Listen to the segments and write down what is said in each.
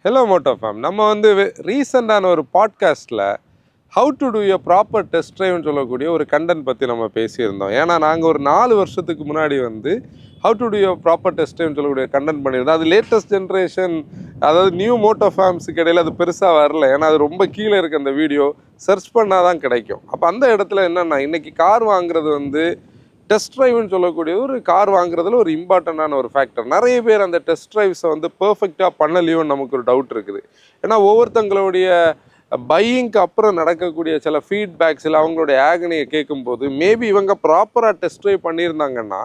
Hello Moto fame. நம்ம வந்து ரீசெண்டான ஒரு பாட்காஸ்ட்டில் how to do a proper test ட்ரைவ்னு சொல்லக்கூடிய ஒரு கண்டென்ட் பற்றி நம்ம பேசியிருந்தோம். ஏன்னா நாங்கள் ஒரு 4 வருஷத்துக்கு முன்னாடி வந்து how to do a proper test ட்ரைவ்னு சொல்லக்கூடிய கண்டென்ட் பண்ணியிருந்தோம். அது லேட்டஸ்ட் ஜென்ரேஷன், அதாவது நியூ மோட்டோ ஃபேம்ஸுக்கு இடையில் அது பெருசாக வரல. ஏன்னா அது ரொம்ப கீழே இருக்க அந்த வீடியோ சர்ச் பண்ணால் தான் கிடைக்கும். அப்போ அந்த இடத்துல என்னென்னா, இன்றைக்கி கார் வாங்குறது வந்து டெஸ்ட் ட்ரைவ்னு சொல்லக்கூடிய ஒரு கார் வாங்குறதுல ஒரு இம்பார்ட்டண்டான ஒரு ஃபேக்டர். நிறைய பேர் அந்த டெஸ்ட் ட்ரைவ்ஸை வந்து பெர்ஃபெக்டாக பண்ணலையோன்னு நமக்கு ஒரு டவுட் இருக்குது. ஏன்னா ஒவ்வொருத்தங்களுடைய பையிங்க்கு அப்புறம் நடக்கக்கூடிய சில ஃபீட்பேக்ஸ் இல்லை அவங்களுடைய ஆகனியை கேட்கும்போது மேபி இவங்க ப்ராப்பராக டெஸ்ட் ட்ரைவ் பண்ணியிருந்தாங்கன்னா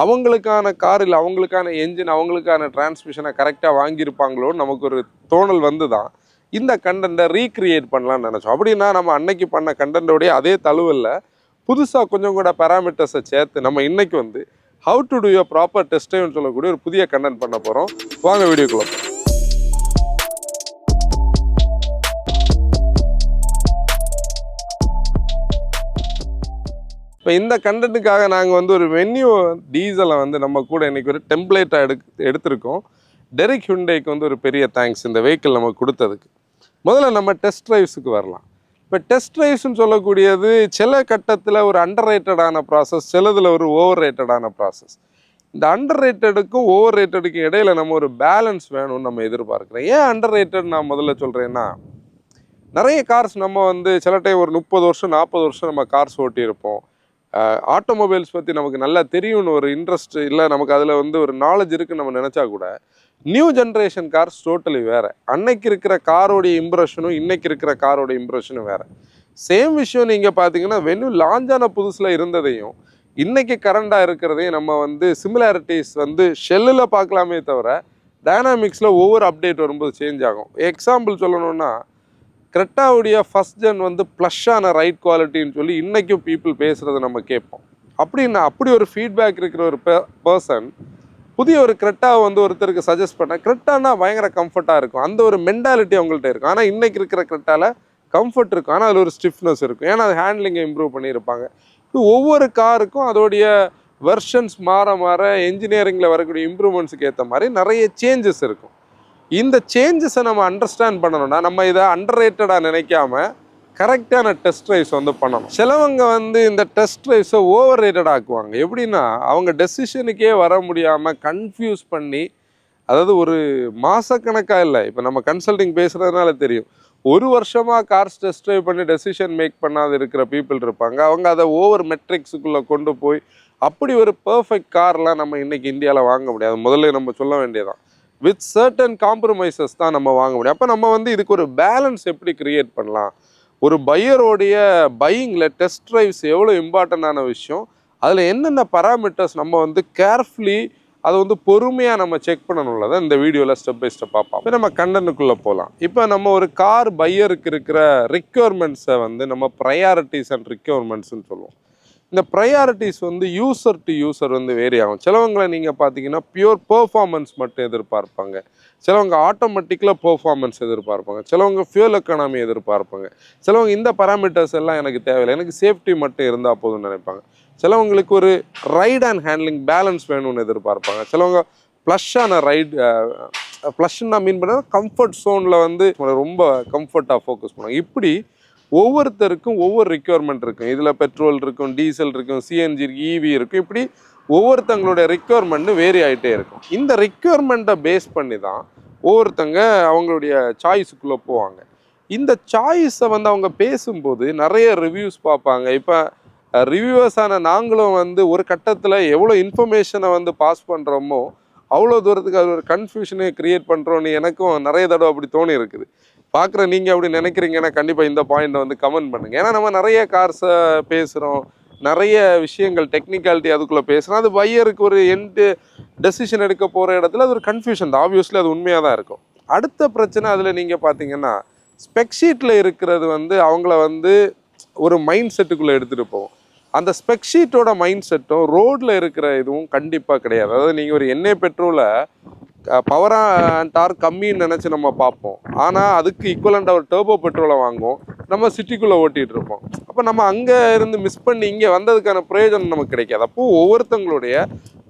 அவங்களுக்கான கார் இல்லை அவங்களுக்கான என்ஜின் அவங்களுக்கான டிரான்ஸ்மிஷனை கரெக்டாக வாங்கியிருப்பாங்களோன்னு நமக்கு ஒரு தோணல் வந்து தான் இந்த கண்டென்ட்டை ரீக்ரியேட் பண்ணலான்னு நினச்சோம். அப்படின்னா நம்ம அன்னைக்கு பண்ண கண்டென்ட்டோடைய அதே தழுவல்ல புதுசாக கொஞ்சம் கூட பேராமீட்டர்ஸை சேர்த்து நம்ம இன்னைக்கு வந்து how to do a proper test ட்ரைவ்னு சொல்லக்கூடிய ஒரு புதிய கண்டென்ட் பண்ண போகிறோம். வாங்க வீடியோக்குள்ள போகிறோம். இப்போ இந்த கண்டென்ட்டுக்காக நாங்கள் வந்து ஒரு வென்யூ டீசலை வந்து நம்ம கூட இன்றைக்கி ஒரு டெம்ப்ளேட்டாக எடுத்திருக்கோம். டெரிக் ஹுண்டைக்கு வந்து ஒரு பெரிய தேங்க்ஸ் இந்த வெஹிக்கிள் நமக்கு கொடுத்ததுக்கு. முதல்ல நம்ம டெஸ்ட் ட்ரைவ்ஸுக்கு வரலாம். இப்போ டெஸ்ட் ட்ரைவ்ஸ்னு சொல்லக்கூடியது சில கட்டத்தில் ஒரு அண்டர் ரேட்டடான ப்ராசஸ், சிலதில் ஒரு ஓவர் ரேட்டடான ப்ராசஸ். இந்த அண்டர் ரேட்டடுக்கும் ஓவர் ரேட்டடுக்கும் இடையில் நம்ம ஒரு பேலன்ஸ் வேணும்னு நம்ம எதிர்பார்க்குறோம். ஏன் அண்டர் ரேட்டட் நான் முதல்ல சொல்கிறேன்னா, நிறைய கார்ஸ் நம்ம வந்து சில டைம் ஒரு 30 வருஷம் 40 வருஷம் நம்ம கார்ஸ் ஓட்டியிருப்போம். ஆட்டோமொபைல்ஸ் பற்றி நமக்கு நல்லா தெரியும்னு ஒரு இன்ட்ரெஸ்ட் இல்லை, நமக்கு அதில் வந்து ஒரு நாலேஜ் இருக்குன்னு நம்ம நினச்சா கூட நியூ ஜென்ரேஷன் கார்ஸ் டோட்டலி வேறு. அன்னைக்கு இருக்கிற காரோடைய இம்ப்ரெஷனும் இன்னைக்கு இருக்கிற காரோடைய இம்ப்ரெஷனும் வேறு. சேம் விஷயம் நீங்கள் பார்த்தீங்கன்னா வென்யூ லான்ச்சான புதுசில் இருந்ததையும் இன்றைக்கி கரண்டாக இருக்கிறதையும் நம்ம வந்து சிமிலாரிட்டிஸ் வந்து ஷெல்லில் பார்க்கலாமே தவிர டைனாமிக்ஸில் ஒவ்வொரு அப்டேட் வரும்போது சேஞ்ச் ஆகும். எக்ஸாம்பிள் சொல்லணுன்னா, கிரெட்டாவுடைய ஃபஸ்ட் ஜென் வந்து ப்ளஷ்ஷான ரைட் குவாலிட்டின்னு சொல்லி இன்றைக்கும் பீப்புள் பேசுகிறத நம்ம கேட்போம். அப்படின்னா அப்படி ஒரு ஃபீட்பேக் இருக்கிற ஒரு பர்சன் புதிய ஒரு கிரெட்டாவை வந்து ஒருத்தருக்கு சஜஸ்ட் பண்ண, கிரெட்டானா பயங்கர கம்ஃபர்ட்டாக இருக்கும், அந்த ஒரு மென்டாலிட்டி அவங்கள்ட்ட இருக்கும். ஆனால் இன்றைக்கி இருக்கிற கிரெட்டாவில் கம்ஃபர்ட் இருக்கும், ஆனால் அதில் ஒரு ஸ்டிஃப்னஸ் இருக்கும். ஏன்னா அது ஹேண்ட்லிங்கை இம்ப்ரூவ் பண்ணியிருப்பாங்க. இப்போ ஒவ்வொரு காருக்கும் அதோடைய வெர்ஷன்ஸ் மாற மாற என்ஜினியரிங்கில் வரக்கூடிய இம்ப்ரூவ்மெண்ட்ஸுக்கு ஏற்ற மாதிரி நிறைய சேஞ்சஸ் இருக்கும். இந்த சேஞ்சஸை நம்ம அண்டர்ஸ்டாண்ட் பண்ணணும்னா நம்ம இதை அண்டர் ரேட்டடாக நினைக்காம கரெக்டான டெஸ்ட் ட்ரைவ்ஸ் வந்து பண்ணணும். சிலவங்க வந்து இந்த டெஸ்ட் ட்ரைவ்ஸை ஓவர் ரேட்டட் ஆக்குவாங்க. எப்படின்னா அவங்க டெசிஷனுக்கே வர முடியாமல் கன்ஃபியூஸ் பண்ணி, அதாவது ஒரு மாதக்கணக்காக இல்லை, இப்போ நம்ம கன்சல்டிங் பேசுகிறதுனால தெரியும், ஒரு வருஷமாக கார்ஸ் டெஸ்ட் ட்ரைவ் பண்ணி டெசிஷன் மேக் பண்ணாத இருக்கிற பீப்புள் இருப்பாங்க. அவங்க அதை ஓவர் மெட்ரிக்ஸுக்குள்ளே கொண்டு போய் அப்படி ஒரு பர்ஃபெக்ட் கார்லாம் நம்ம இன்றைக்கி இந்தியாவில் வாங்க முடியாது. முதல்ல நம்ம சொல்ல வேண்டியதான், வித் சர்டன் காம்ப்ரமைசஸ் தான் நம்ம வாங்க முடியும். அப்போ நம்ம வந்து இதுக்கு ஒரு பேலன்ஸ் எப்படி க்ரியேட் பண்ணலாம், ஒரு பையரோடைய பையிங்கில் டெஸ்ட் ட்ரைவ்ஸ் எவ்வளோ இம்பார்ட்டண்டான விஷயம், அதில் என்னென்ன பராமீட்டர்ஸ் நம்ம வந்து கேர்ஃபுல்லி அதை வந்து பொறுமையாக நம்ம செக் பண்ணணும்ல இந்த வீடியோவில் ஸ்டெப் பை ஸ்டெப் பார்ப்போம். இப்போ நம்ம கண்டென்ட்டுக்குள்ளே போகலாம். இப்போ நம்ம ஒரு கார் பையருக்கு இருக்கிற ரிக்யர்மெண்ட்ஸை வந்து நம்ம ப்ரையாரிட்டிஸ் அண்ட் ரிக்யர்மெண்ட்ஸ்ன்னு சொல்லுவோம். இந்த ப்ரையாரிட்டிஸ் வந்து யூசர் டு யூசர் வந்து வேரி ஆகும். சிலவங்களை நீங்கள் பார்த்தீங்கன்னா பியூர் பெர்ஃபார்மன்ஸ் மட்டும் எதிர்பார்ப்பாங்க, சிலவங்க ஆட்டோமேட்டிக்கில் பெர்ஃபார்மன்ஸ் எதிர்பார்ப்பாங்க, சிலவங்க ஃபியூல் எக்கானமி எதிர்பார்ப்பாங்க, சிலவங்க இந்த பராமீட்டர்ஸ் எல்லாம் எனக்கு தேவையில்லை, எனக்கு சேஃப்டி மட்டும் இருந்தால் போதும்னு நினைப்பாங்க, சிலவங்களுக்கு ஒரு ரைட் அண்ட் ஹேண்ட்லிங் பேலன்ஸ் வேணும்னு எதிர்பார்ப்பாங்க, சிலவங்க ப்ளஷ்ஷான ப்ளஷ்ன்னு நான் மீன் பண்ண கம்ஃபர்ட் ஸோனில் வந்து ரொம்ப கம்ஃபர்ட்டாக ஃபோக்கஸ் பண்ணுவாங்க. இப்படி ஒவ்வொருத்தருக்கும் ஒவ்வொரு ரிக்யர்மெண்ட் இருக்கும். இதில் பெட்ரோல் இருக்கும், டீசல் இருக்கும், சிஎன்ஜி இருக்கும், இவி இருக்கும். இப்படி ஒவ்வொருத்தங்களுடைய ரிக்யர்மெண்ட்டு வேரி ஆகிட்டே இருக்கும். இந்த ரிக்யர்மெண்ட்டை பேஸ் பண்ணி தான் ஒவ்வொருத்தங்க அவங்களுடைய சாய்ஸுக்குள்ளே போவாங்க. இந்த சாய்ஸை வந்து அவங்க பேசும்போது நிறைய ரிவ்யூஸ் பார்ப்பாங்க. இப்போ ரிவ்யூவர்ஸான நாங்களும் வந்து ஒரு கட்டத்தில் எவ்வளோ இன்ஃபர்மேஷனை வந்து பாஸ் பண்ணுறோமோ அவ்வளோ தூரத்துக்கு அது ஒரு கன்ஃபியூஷனை க்ரியேட் பண்ணுறோன்னு எனக்கும் நிறைய தடவை அப்படி தோணி இருக்குது. பார்க்குற நீங்கள் அப்படி நினைக்கிறீங்கன்னா கண்டிப்பாக இந்த பாயிண்ட்டை வந்து கமெண்ட் பண்ணுங்கள். ஏன்னா நம்ம நிறைய கார்ஸை பேசுகிறோம், நிறைய விஷயங்கள் டெக்னிக்காலிட்டி அதுக்குள்ளே பேசுகிறோம். அது பையருக்கு ஒரு எண்டு டெசிஷன் எடுக்க போகிற இடத்துல அது ஒரு கன்ஃபியூஷன் தான். ஆப்வியஸ்லி அது உண்மையாக தான் இருக்கும். அடுத்த பிரச்சனை அதில் நீங்கள் பார்த்தீங்கன்னா ஸ்பெக்ஷீட்டில் இருக்கிறது வந்து அவங்கள வந்து ஒரு மைண்ட் செட்டுக்குள்ளே எடுத்துகிட்டு போகும். அந்த ஸ்பெக்ஷீட்டோட மைண்ட் செட்டும் ரோடில் இருக்கிற இதுவும் கண்டிப்பாக கிடையாது. அதாவது நீங்கள் ஒரு எண்ணெய் பெட்ரோலை பவர் அண்ட் டார்க் கம்மின்னு நினச்சி நம்ம பார்ப்போம், ஆனால் அதுக்கு ஈக்குவலண்டாக ஒரு டர்போ பெட்ரோலை வாங்குவோம், நம்ம சிட்டிக்குள்ளே ஓட்டிகிட்டு இருப்போம். அப்போ நம்ம அங்கே இருந்து மிஸ் பண்ணி இங்கே வந்ததுக்கான பிரயோஜனம் நமக்கு கிடைக்காது. அப்போது ஒவ்வொருத்தங்களுடைய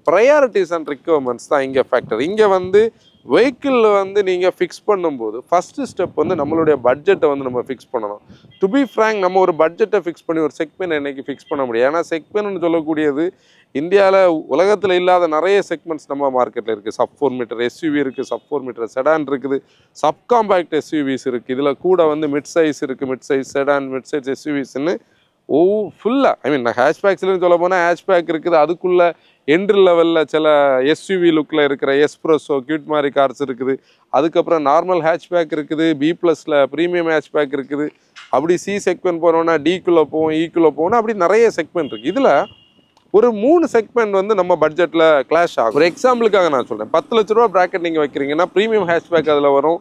ப்ரையாரிட்டிஸ் அண்ட் ரிக்வயர்மெண்ட்ஸ் தான் இங்கே ஃபேக்டர். இங்கே வந்து வெஹிக்கிளில் வந்து நீங்கள் ஃபிக்ஸ் பண்ணும்போது ஃபஸ்ட்டு ஸ்டெப் வந்து நம்மளுடைய பட்ஜெட்டை வந்து நம்ம ஃபிக்ஸ் பண்ணணும். டு பி ஃப்ரேங்க், நம்ம ஒரு பட்ஜெட்டை ஃபிக்ஸ் பண்ணி ஒரு செக்மெண்ட் என்னைக்கு ஃபிக்ஸ் பண்ண முடியும். ஏன்னா செக்மெண்ட்னு சொல்லக்கூடியது இந்தியாவில் உலகத்தில் இல்லாத நிறைய செக்மெண்ட்ஸ் நம்ம மார்க்கெட்டில் இருக்குது. சப் 4 மீட்டர் எஸ்யூவி இருக்குது, சப் 4 மீட்டர் செடான் இருக்குது, சப் காம்பேக்ட் எஸ்யூவிஸ் இருக்குது, இதில் கூட வந்து மிட் சைஸ் இருக்குது, mid size sedan, mid size எஸ்யூவிஸ்ன்னு ஃபுல்லாக நான் ஹேஷ்பேக்ஸ்லேருந்து சொல்ல போனால் ஹேஷ்பேக் இருக்குது, அதுக்குள்ளே என்ட்ரி லெவலில் சில எஸ்யூவி லுக்கில் இருக்கிற எஸ்ப்ரெஸோ கியூட் மாதிரி கார்ஸ் இருக்குது, அதுக்கப்புறம் நார்மல் ஹேட்ச்பேக் இருக்குது, B+ல ப்ரீமியம் ஹேட்ச்பேக் இருக்குது, அப்படி சி செக்மெண்ட் போனோன்னா டிக்குள்ளே போவோம், ஈக்குள்ளே போகணும், அப்படி நிறைய செக்மெண்ட் இருக்குது. இதில் ஒரு 3 செக்மெண்ட் வந்து நம்ம பட்ஜெட்டில் கிளாஷ் ஆகும். ஒரு எக்ஸாம்பிளுக்காக நான் சொல்கிறேன், 10 லட்ச ரூபா ப்ராக்கெட் நீங்கள் வைக்கிறீங்கன்னா ப்ரீமியம் ஹேட்ச்பேக் அதில் வரும்,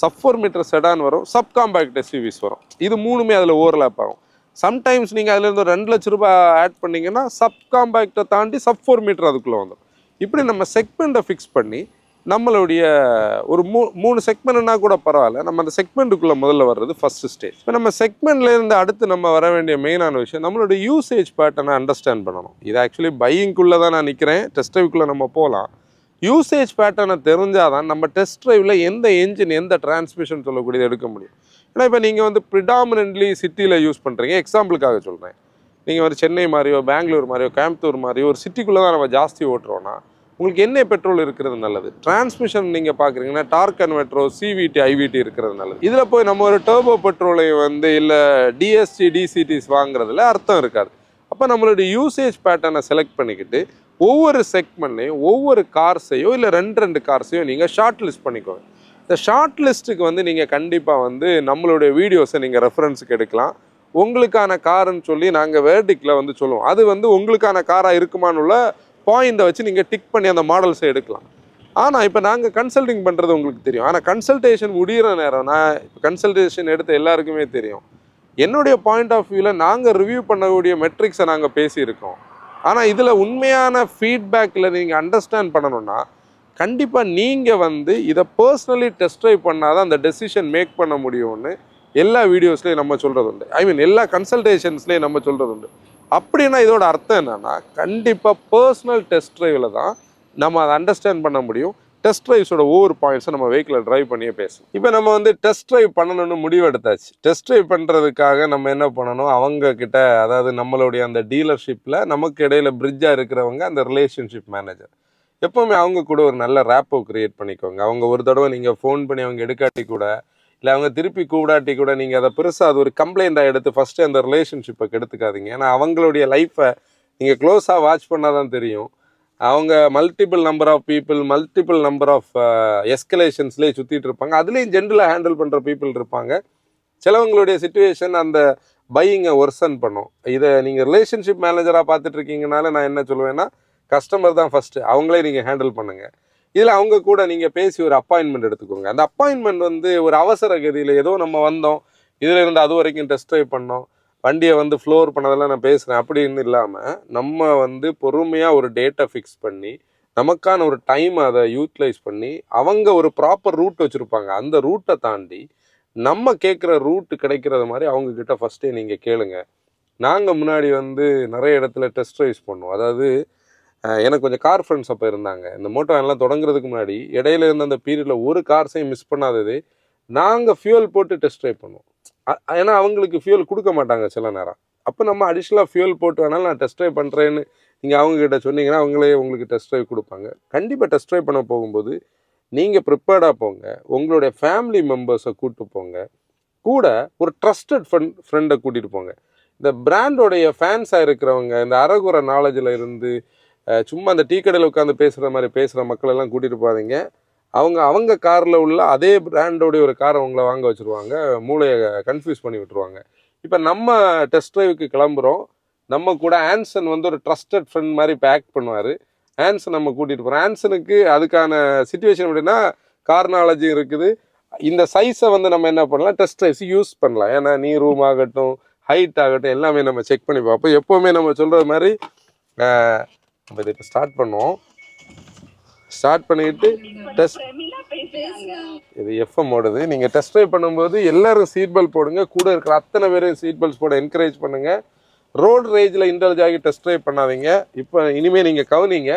சப் 4 மீட்டர் செடான் வரும், சப் காம்பேக்ட் எஸ்யூவிஸ் வரும். இது 3மே அதில் ஓவர்லேப் ஆகும். சம்டைம்ஸ் நீங்கள் அதிலேருந்து 2 லட்ச ரூபாய் ஆட் பண்ணிங்கன்னா சப் காம்பேக்டை தாண்டி சப் 4 மீட்டர் அதுக்குள்ளே வந்துடும். இப்படி நம்ம செக்மெண்ட்டை ஃபிக்ஸ் பண்ணி நம்மளுடைய ஒரு 3 செக்மெண்ட்னா கூட பரவாயில்ல, நம்ம அந்த செக்மெண்ட்டுக்குள்ளே முதல்ல வர்றது ஃபஸ்ட்டு ஸ்டேஜ். இப்போ நம்ம செக்மெண்ட்லேருந்து அடுத்து நம்ம வர வேண்டிய மெயினான விஷயம் நம்மளுடைய யூசேஜ் பேட்டர்னை அண்டர்ஸ்டாண்ட் பண்ணணும். இது ஆக்சுவலி பையிங்குள்ளே தான் நான் நிற்கிறேன், டெஸ்ட் ட்ரைவுக்குள்ளே நம்ம போகலாம். யூசேஜ் பேட்டர்னை தெரிஞ்சால் தான் நம்ம டெஸ்ட் ட்ரைவில் எந்த என்ஜின் எந்த டிரான்ஸ்மிஷன் சொல்லக்கூடியது எடுக்க முடியும். ஏன்னா இப்போ நீங்கள் வந்து ப்ரிடாமினன்ட்லி சிட்டியில் யூஸ் பண்ணுறீங்க, எக்ஸாம்பிளுக்காக சொல்கிறேன், நீங்கள் ஒரு சென்னை மாதிரியோ பெங்களூர் மாதிரியோ கோயம்புத்தூர் மாதிரியோ ஒரு சிட்டிக்குள்ளே தான் நம்ம ஜாஸ்தி ஓட்டுறோன்னா உங்களுக்கு என்ன பெட்ரோல் இருக்கிறது நல்லது. டிரான்ஸ்மிஷன் நீங்கள் பார்க்குறீங்கன்னா டார்க் கன்வெர்ட்டரோ சிவிடி ஐவிடி இருக்கிறது நல்லது. இதில் போய் நம்ம ஒரு டர்போ பெட்ரோலை வந்து இல்லை டிஎஸ்சி டிசிடிஸ் வாங்குறதுல அர்த்தம் இருக்காது. அப்போ நம்மளுடைய யூசேஜ் பேட்டர்னை செலக்ட் பண்ணிக்கிட்டு ஒவ்வொரு செக்மெண்ட்லையும் ஒவ்வொரு கார்ஸையோ இல்லை 2 கார்ஸையோ நீங்கள் ஷார்ட் லிஸ்ட் பண்ணிக்கோங்க. இந்த ஷார்ட் லிஸ்ட்டுக்கு வந்து நீங்கள் கண்டிப்பாக வந்து நம்மளுடைய வீடியோஸை நீங்கள் ரெஃபரன்ஸுக்கு எடுக்கலாம். உங்களுக்கான காருன்னு சொல்லி நாங்கள் வேர்டிக்கில் வந்து சொல்லுவோம். அது வந்து உங்களுக்கான காராக இருக்குமான்னு உள்ள பாயிண்ட்டை வச்சு நீங்கள் டிக் பண்ணி அந்த மாடல்ஸை எடுக்கலாம். ஆனால் இப்போ நாங்கள் கன்சல்டிங் பண்ணுறது உங்களுக்கு தெரியும். ஆனால் கன்சல்டேஷன் முடிகிற நேரம், நான் இப்போ கன்சல்டேஷன் எடுத்த எல்லாருக்குமே தெரியும், என்னுடைய பாயிண்ட் ஆஃப் வியூவில் நாங்கள் ரிவ்யூ பண்ணக்கூடிய மெட்ரிக்ஸை நாங்கள் பேசியிருக்கோம். ஆனால் இதில் உண்மையான ஃபீட்பேக்கில் நீங்கள் அண்டர்ஸ்டாண்ட் பண்ணணுன்னா கண்டிப்பாக நீங்கள் வந்து இதை பர்சனலி டெஸ்ட் ட்ரைவ் பண்ணாதான் அந்த டெசிஷன் மேக் பண்ண முடியும்னு எல்லா வீடியோஸ்லேயும் நம்ம சொல்கிறது உண்டு. எல்லா கன்சல்டேஷன்ஸ்லேயும் நம்ம சொல்கிறது உண்டு. அப்படின்னா இதோட அர்த்தம் என்னென்னா கண்டிப்பாக பர்சனல் டெஸ்ட் ட்ரைவில் தான் நம்ம அதை அண்டர்ஸ்டாண்ட் பண்ண முடியும். டெஸ்ட் ட்ரைவ்ஸோட ஒவ்வொரு பாயிண்ட்ஸை நம்ம வெஹிக்கிளில் ட்ரைவ் பண்ணியே பேசணும். இப்போ நம்ம வந்து டெஸ்ட் ட்ரைவ் பண்ணணும்னு முடிவெடுத்தாச்சு. டெஸ்ட் ட்ரைவ் பண்ணுறதுக்காக நம்ம என்ன பண்ணணும், அவங்கக்கிட்ட, அதாவது நம்மளுடைய அந்த டீலர்ஷிப்பில் நமக்கு இடையில பிரிட்ஜாக இருக்கிறவங்க அந்த ரிலேஷன்ஷிப் மேனேஜர், எப்போவுமே அவங்க கூட ஒரு நல்ல ரேப்போ க்ரியேட் பண்ணிக்கோங்க. அவங்க ஒரு தடவை நீங்கள் ஃபோன் பண்ணி அவங்க எடுக்காட்டி கூட, இல்லை அவங்க திருப்பி கூடாட்டி கூட, நீங்கள் அதை பெருசாக அது ஒரு கம்ப்ளைண்ட்டாக எடுத்து ஃபஸ்ட்டு அந்த ரிலேஷன்ஷிப்பை கெடுத்துக்காதீங்க. ஏன்னா அவங்களுடைய லைஃப்பை நீங்கள் க்ளோஸாக வாட்ச் பண்ணால் தான் தெரியும். அவங்க multiple number of people, multiple number of எஸ்கலேஷன்ஸ்லேயே சுற்றிட்டு இருப்பாங்க. அதுலேயும் ஜென்ரலாக ஹேண்டில் பண்ணுற பீப்புள் இருப்பாங்க. சிலவங்களுடைய சிச்சுவேஷன் அந்த பையிங்கை ஒர்சன் பண்ணும். இதை நீங்கள் ரிலேஷன்ஷிப் மேனேஜராக பார்த்துட்ருக்கீங்கனால நான் என்ன சொல்லுவேன்னா, கஸ்டமர் தான் ஃபஸ்ட்டு, அவங்களே நீங்கள் ஹேண்டில் பண்ணுங்கள். இதில் அவங்க கூட நீங்கள் பேசி ஒரு அப்பாயின்மெண்ட் எடுத்துக்கோங்க. அந்த அப்பாயின்மெண்ட் வந்து ஒரு அவசர கதியில் ஏதோ நம்ம வந்தோம், இதில் இருந்து அது வரைக்கும் டெஸ்ட் ட்ரைவ் பண்ணோம், வண்டியை வந்து ஃப்ளோர் பண்ணதெல்லாம் நான் பேசுகிறேன் அப்படின்னு இல்லாமல், நம்ம வந்து பொறுமையாக ஒரு டேட்டை ஃபிக்ஸ் பண்ணி நமக்கான ஒரு டைம் அதை யூட்டிலைஸ் பண்ணி அவங்க ஒரு ப்ராப்பர் ரூட் வச்சுருப்பாங்க. அந்த ரூட்டை தாண்டி நம்ம கேட்குற ரூட்டு கிடைக்கிறது மாதிரி அவங்கக்கிட்ட ஃபஸ்ட்டே நீங்கள் கேளுங்க. நாங்கள் முன்னாடி வந்து நிறைய இடத்துல டெஸ்ட் ட்ரைவ்ஸ் பண்ணுவோம். அதாவது எனக்கு கொஞ்சம் கார் ஃப்ரெண்ட்ஸ் அப்போ இருந்தாங்க. இந்த மோட்டோ வேன்லாம் தொடங்குறதுக்கு முன்னாடி இடையில இருந்த அந்த பீரியடில் ஒரு கார்ஸையும் மிஸ் பண்ணாதது நாங்கள் ஃபியூல் போட்டு டெஸ்ட் ட்ரைவ் பண்ணுவோம். ஏன்னா அவங்களுக்கு ஃபியூல் கொடுக்க மாட்டாங்க சில நேரம். அப்போ நம்ம அடிஷ்னலாக ஃபியூல் போட்டு வேணாலும் நான் டெஸ்ட் ட்ரைவ் பண்ணுறேன்னு நீங்கள் அவங்கக்கிட்ட சொன்னீங்கன்னா அவங்களே உங்களுக்கு டெஸ்ட் ட்ரைவ் கொடுப்பாங்க. கண்டிப்பாக டெஸ்ட் ட்ரைவ் பண்ண போகும்போது நீங்கள் ப்ரிப்பேர்டாக போங்க. உங்களுடைய ஃபேமிலி மெம்பர்ஸை கூப்பிட்டு போங்க. கூட ஒரு ட்ரஸ்டட் ஃப்ரெண்டை கூட்டிகிட்டு போங்க. இந்த பிராண்டோடைய ஃபேன்ஸாக இருக்கிறவங்க, இந்த அறகுறை நாலேஜில் இருந்து சும்மா அந்த டீ கடையில் உட்காந்து பேசுகிற மாதிரி பேசுகிற மக்களெல்லாம் கூட்டிகிட்டு போகாதீங்க. அவங்க காரில் உள்ள அதே பிராண்டோடைய ஒரு காரை அவங்கள வாங்க வச்சுருவாங்க, மூளையை கன்ஃபியூஸ் பண்ணி விட்டுருவாங்க. இப்போ நம்ம டெஸ்ட் ட்ரைவுக்கு கிளம்புறோம், நம்ம கூட ஆன்சன் வந்து ஒரு ட்ரஸ்டட் ஃப்ரெண்ட் மாதிரி பேக் பண்ணுவார். ஆன்சன் நம்ம கூட்டிகிட்டு போகிறோம். ஆன்சனுக்கு அதுக்கான சிச்சுவேஷன் எப்படின்னா கார் நாலேஜ் இருக்குது. இந்த சைஸை வந்து நம்ம என்ன பண்ணலாம், டெஸ்ட் ட்ரைவ்ஸ் யூஸ் பண்ணலாம். ஏன்னா நீ ரூம் ஆகட்டும், ஹைட் ஆகட்டும், எல்லாமே நம்ம செக் பண்ணி பார்ப்போம். எப்போவுமே நம்ம சொல்கிற மாதிரி நம்ம இதை இப்போ ஸ்டார்ட் பண்ணுவோம். ஸ்டார்ட் பண்ணிக்கிட்டு டெஸ்ட், இது எஃப்எம் ஓடுது. நீங்கள் டெஸ்ட் ட்ரைவ் பண்ணும்போது எல்லோரும் சீட் பெல்ட் போடுங்க. கூட இருக்கிற அத்தனை பேரும் சீட் பெல்ட்ஸ் போட என்கரேஜ் பண்ணுங்கள். ரோடு ரேஜில் இன்டர்ஜ் ஆகி டெஸ்ட் ட்ரைவ் பண்ணாதீங்க. இப்போ இனிமேல் நீங்கள் கவனிங்க,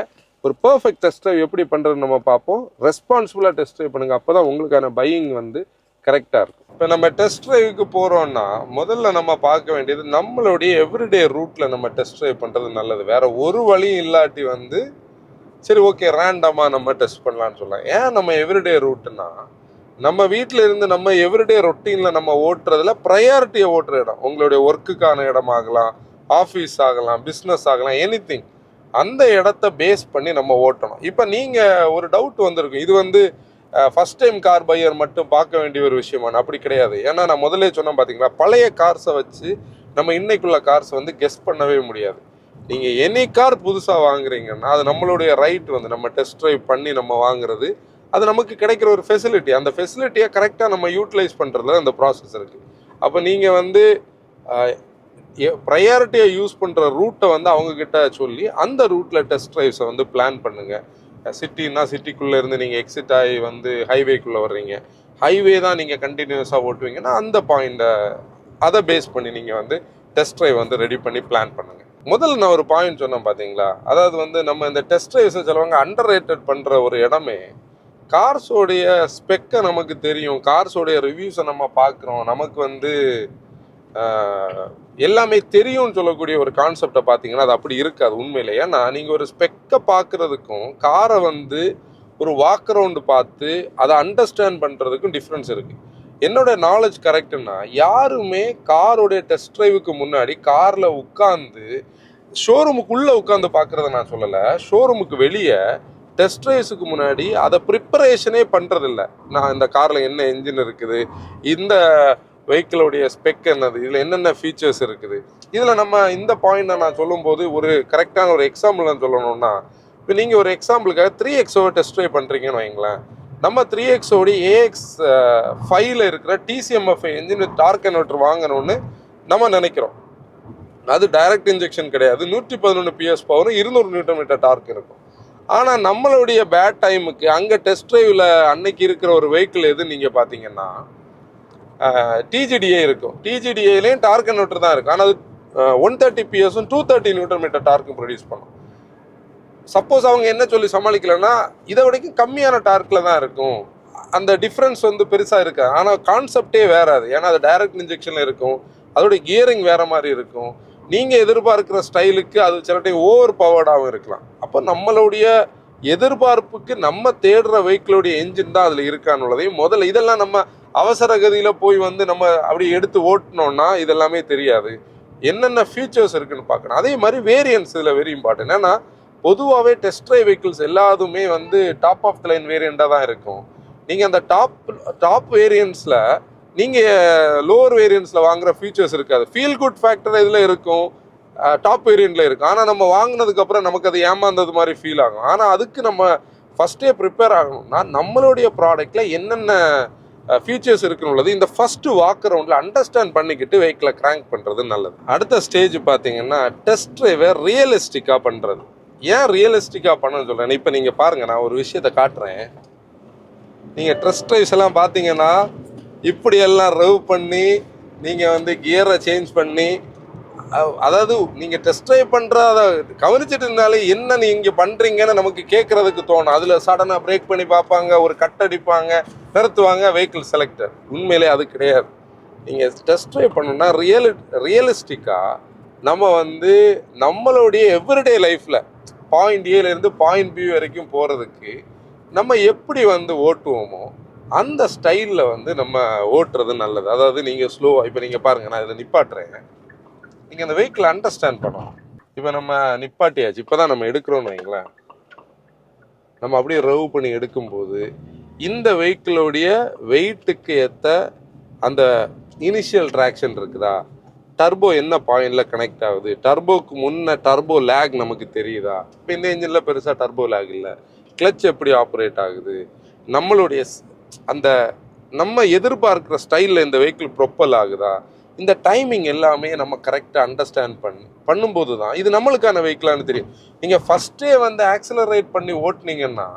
ஒரு பர்ஃபெக்ட் டெஸ்ட் ட்ரைவ் எப்படி பண்ணுறது நம்ம பார்ப்போம். ரெஸ்பான்சிபிளாக டெஸ்ட் ட்ரைவ் பண்ணுங்கள், அப்போ தான் உங்களுக்கான பையிங் வந்து கரெக்டாக இருக்கும். இப்போ நம்ம டெஸ்ட் ட்ரைவுக்கு போகிறோன்னா முதல்ல நம்ம பார்க்க வேண்டியது நம்மளுடைய எவ்ரிடே ரூட்டில் நம்ம டெஸ்ட் ட்ரைவ் பண்ணுறது நல்லது. வேறு ஒரு வழியும் இல்லாட்டி வந்து சரி ஓகே ரேண்டமாக நம்ம டெஸ்ட் பண்ணலான்னு சொல்லலாம். ஏன் நம்ம எவ்ரிடே ரூட்டுனா நம்ம வீட்டில் இருந்து நம்ம எவ்ரிடே ரொட்டீனில் நம்ம ஓட்டுறதுல ப்ரையாரிட்டியை ஓட்டுற இடம், உங்களுடைய ஒர்க்குக்கான இடமாகலாம், ஆஃபீஸ் ஆகலாம், பிஸ்னஸ் ஆகலாம், எனிதிங், அந்த இடத்த பேஸ் பண்ணி நம்ம ஓட்டணும். இப்போ நீங்கள் ஒரு டவுட் வந்திருக்கும், இது வந்து ஃபஸ்ட் டைம் கார் பையர் மட்டும் பார்க்க வேண்டிய ஒரு விஷயமான, அப்படி கிடையாது. ஏன்னா நான் முதல்ல சொன்னேன் பார்த்தீங்களா, பழைய கார்ஸை வச்சு நம்ம இன்னைக்குள்ள கார்ஸை வந்து கெஸ் பண்ணவே முடியாது. நீங்கள் எனி கார் புதுசாக வாங்குறீங்கன்னா அது நம்மளுடைய ரைட் வந்து நம்ம டெஸ்ட் ட்ரைவ் பண்ணி நம்ம வாங்குறது, அது நமக்கு கிடைக்கிற ஒரு ஃபெசிலிட்டி. அந்த ஃபெசிலிட்டியை கரெக்டாக நம்ம யூட்டிலைஸ் பண்ணுறதுல அந்த ப்ராசஸ் இருக்குது. அப்போ நீங்கள் வந்து ப்ரையாரிட்டியை யூஸ் பண்ணுற ரூட்டை வந்து அவங்கக்கிட்ட சொல்லி அந்த ரூட்டில் டெஸ்ட் ட்ரைவ்ஸை வந்து பிளான் பண்ணுங்கள். சிட்டின்னா சிட்டிக்குள்ளே இருந்து நீங்கள் எக்ஸிட் ஆகி வந்து ஹைவேக்குள்ளே வர்றீங்க, ஹைவே தான் நீங்கள் கண்டினியூஸாக ஓட்டுவீங்கன்னா அந்த பாயிண்ட்டை அதை பேஸ் பண்ணி நீங்கள் வந்து டெஸ்ட் ட்ரைவ் வந்து ரெடி பண்ணி பிளான் பண்ணுங்கள். முதல்ல நான் ஒரு பாயிண்ட் சொன்னேன் பார்த்தீங்களா, அதாவது வந்து நம்ம இந்த டெஸ்ட் ட்ரைவ்ஸை சிலவங்க அண்டர் ரேட்டட் பண்ணுற ஒரு இடமே, கார்ஸோடைய ஸ்பெக்கை நமக்கு தெரியும், கார்ஸோடைய ரிவ்யூஸை நம்ம பார்க்குறோம், நமக்கு வந்து எல்லாமே தெரியும்னு சொல்லக்கூடிய ஒரு கான்செப்டை பார்த்தீங்கன்னா அது அப்படி இருக்காது உண்மையிலே. ஏன்னா நீங்கள் ஒரு ஸ்பெக்கை பார்க்குறதுக்கும் காரை வந்து ஒரு வாக் அரவுண்டு பார்த்து அதை அண்டர்ஸ்டாண்ட் பண்ணுறதுக்கும் டிஃப்ரென்ஸ் இருக்குது. என்னோட நாலேஜ் கரெக்டுன்னா யாருமே காரோடைய டெஸ்ட் ட்ரைவுக்கு முன்னாடி காரில் உட்காந்து ஷோரூமுக்குள்ளே உட்காந்து பார்க்குறத நான் சொல்லலை, ஷோரூமுக்கு வெளியே டெஸ்ட் ட்ரைவ்ஸுக்கு முன்னாடி அதை ப்ரிப்பரேஷனே பண்ணுறதில்ல. நான் இந்த காரில் என்ன என்ஜின் இருக்குது, இந்த வெஹிக்கிளோடைய ஸ்பெக் என்னது, இதில் என்னென்ன ஃபீச்சர்ஸ் இருக்குது, இதில் நம்ம இந்த பாயிண்ட்டை நான் சொல்லும்போது ஒரு கரெக்டான ஒரு எக்ஸாம்பிள் நான் சொல்லணும்னா, இப்போ நீங்கள் ஒரு எக்ஸாம்பிளுக்காக 3XOவை டெஸ்ட் ட்ரைவ் பண்ணுறீங்கன்னு வைங்களேன். நம்ம 3XOடி AX5ல இருக்கிற TCMF என்ஜின் டார்க் கன்வெர்ட்டர் வாங்கணும்னு நம்ம நினைக்கிறோம். அது டைரக்ட் இன்ஜெக்ஷன் கிடையாது, 111 PS பவரும் 200 Nm டார்க் இருக்கும். ஆனால் நம்மளுடைய பேட் டைமுக்கு அங்கே டெஸ்ட் ட்ரைவில் அன்னைக்கு இருக்கிற ஒரு வெஹிக்கிள் எதுன்னு நீங்கள் பார்த்தீங்கன்னா TGDA இருக்கும். TGDAலையும் டார்க் கன்வெர்ட்டர் தான் இருக்கும், ஆனால் அது 130 PSம் 230 Nm டார்க்கும் ப்ரொடியூஸ் பண்ணும். சப்போஸ் அவங்க என்ன சொல்லி சமாளிக்கலைன்னா இதை வரைக்கும் கம்மியான டார்க்கில் தான் இருக்கும், அந்த டிஃப்ரென்ஸ் வந்து பெருசாக இருக்காது. ஆனால் கான்செப்டே வேறு அது, ஏன்னா அது டைரக்ட் இன்ஜெக்ஷனில் இருக்கும், அதோட கியரிங் வேறு மாதிரி இருக்கும், நீங்கள் எதிர்பார்க்குற ஸ்டைலுக்கு அது சில டைம் ஓவர் பவர்டாகவும் இருக்கலாம். அப்போ நம்மளுடைய எதிர்பார்ப்புக்கு நம்ம தேடுற வெஹிக்கிளோடைய என்ஜின் தான் அதில் இருக்கான்னு முதல்ல இதெல்லாம் நம்ம அவசர கதியில் போய் வந்து நம்ம அப்படி எடுத்து ஓட்டினோன்னா இதெல்லாமே தெரியாது. என்னென்ன ஃபீச்சர்ஸ் இருக்குன்னு பார்க்கணும். அதே மாதிரி வேரியன்ஸ் இதில் வெரி இம்பார்ட்டன்ட். ஏன்னா பொதுவாகவே டெஸ்ட் ட்ரைவ் வெஹிக்கிள்ஸ் எல்லாத்துமே வந்து டாப் ஆஃப் த லைன் வேரியண்ட்டாக தான் இருக்கும். நீங்கள் அந்த டாப் வேரியன்ஸில் நீங்கள் லோவர் வேரியன்ஸில் வாங்குகிற ஃபீச்சர்ஸ் இருக்காது. ஃபீல் குட் ஃபேக்டர் இதில் இருக்கும், டாப் வேரியண்ட்டில் இருக்கும். ஆனால் நம்ம வாங்கினதுக்கப்புறம் நமக்கு அது ஏமாந்தது மாதிரி ஃபீல் ஆகும். ஆனால் அதுக்கு நம்ம ஃபஸ்ட்டே ப்ரிப்பேர் ஆகணும்னா நம்மளுடைய ப்ராடக்டில் என்னென்ன ஃபீச்சர்ஸ் இருக்குன்னு இந்த ஃபஸ்ட்டு வாக் அரவுண்டில் அண்டர்ஸ்டாண்ட் பண்ணிக்கிட்டு வெஹிக்கிளை கிராங்க் பண்ணுறது நல்லது. அடுத்த ஸ்டேஜ் பார்த்தீங்கன்னா டெஸ்ட் ட்ரைவை ரியலிஸ்டிக்காக பண்ணுறது. ஏன் ரியலிஸ்டிக்காக பண்ணணும்னு சொல்கிறேன், இப்போ நீங்கள் பாருங்கள், நான் ஒரு விஷயத்தை காட்டுறேன். நீங்கள் டெஸ்ட் ட்ரைவ்ஸ் எல்லாம் பார்த்தீங்கன்னா இப்படி எல்லாம் ரவ் பண்ணி நீங்கள் வந்து கியரை சேஞ்ச் பண்ணி, அதாவது நீங்கள் டெஸ்ட் ட்ரைவ் பண்ணுற அதை கவனிச்சுட்டு இருந்தாலே என்ன நீங்கள் பண்ணுறீங்கன்னு நமக்கு கேட்குறதுக்கு தோணும். அதில் சடனாக பிரேக் பண்ணி பார்ப்பாங்க, ஒரு கட் அடிப்பாங்க, நிறுத்துவாங்க, வெஹிக்கிள் செலக்டர். உண்மையிலே அது கிடையாது. நீங்கள் டெஸ்ட் ட்ரைவ் பண்ணணும்னா ரியலிஸ்டிக்காக நம்ம வந்து நம்மளுடைய எவ்ரிடே லைஃப்பில் பாயிண்ட் ஏலேருந்து பாயிண்ட் பி வரைக்கும் போகிறதுக்கு நம்ம எப்படி வந்து ஓட்டுவோமோ அந்த ஸ்டைலில் வந்து நம்ம ஓட்டுறது நல்லது. அதாவது நீங்கள் ஸ்லோவாக, இப்போ நீங்கள் பாருங்கள், நான் இதில் நிப்பாட்டுறேன், நீங்கள் அந்த வெஹிக்கிளை அண்டர்ஸ்டாண்ட் பண்ணணும். இப்போ நம்ம நிப்பாட்டியாச்சு, இப்போ தான் நம்ம எடுக்கிறோன்னு வைங்களேன். நம்ம அப்படியே ரவ் பண்ணி எடுக்கும்போது இந்த வெஹிக்கிளோடைய வெயிட்டுக்கு ஏற்ற அந்த இனிஷியல் ட்ராக்ஷன் இருக்குதா, டர்போ என்ன பாயிண்டில் கனெக்ட் ஆகுது, டர்போக்கு முன்னே டர்போ லேக் நமக்கு தெரியுதா. இப்போ இந்த இன்ஜினில் பெருசாக டர்போ லேக் இல்லை, கிளச் எப்படி ஆப்ரேட் ஆகுது, நம்மளுடைய அந்த நம்ம எதிர்பார்க்குற ஸ்டைலில் இந்த வெஹிக்கிள் ப்ரொப்பல் ஆகுதா, இந்த டைமிங் எல்லாமே நம்ம கரெக்டாக அண்டர்ஸ்டாண்ட் பண்ணும்போது தான் இது நம்மளுக்கான வெஹிக்கிளான்னு தெரியும். நீங்கள் ஃபஸ்ட்டே வந்து ஆக்சிலரேட் பண்ணி ஓட்டினீங்கன்னா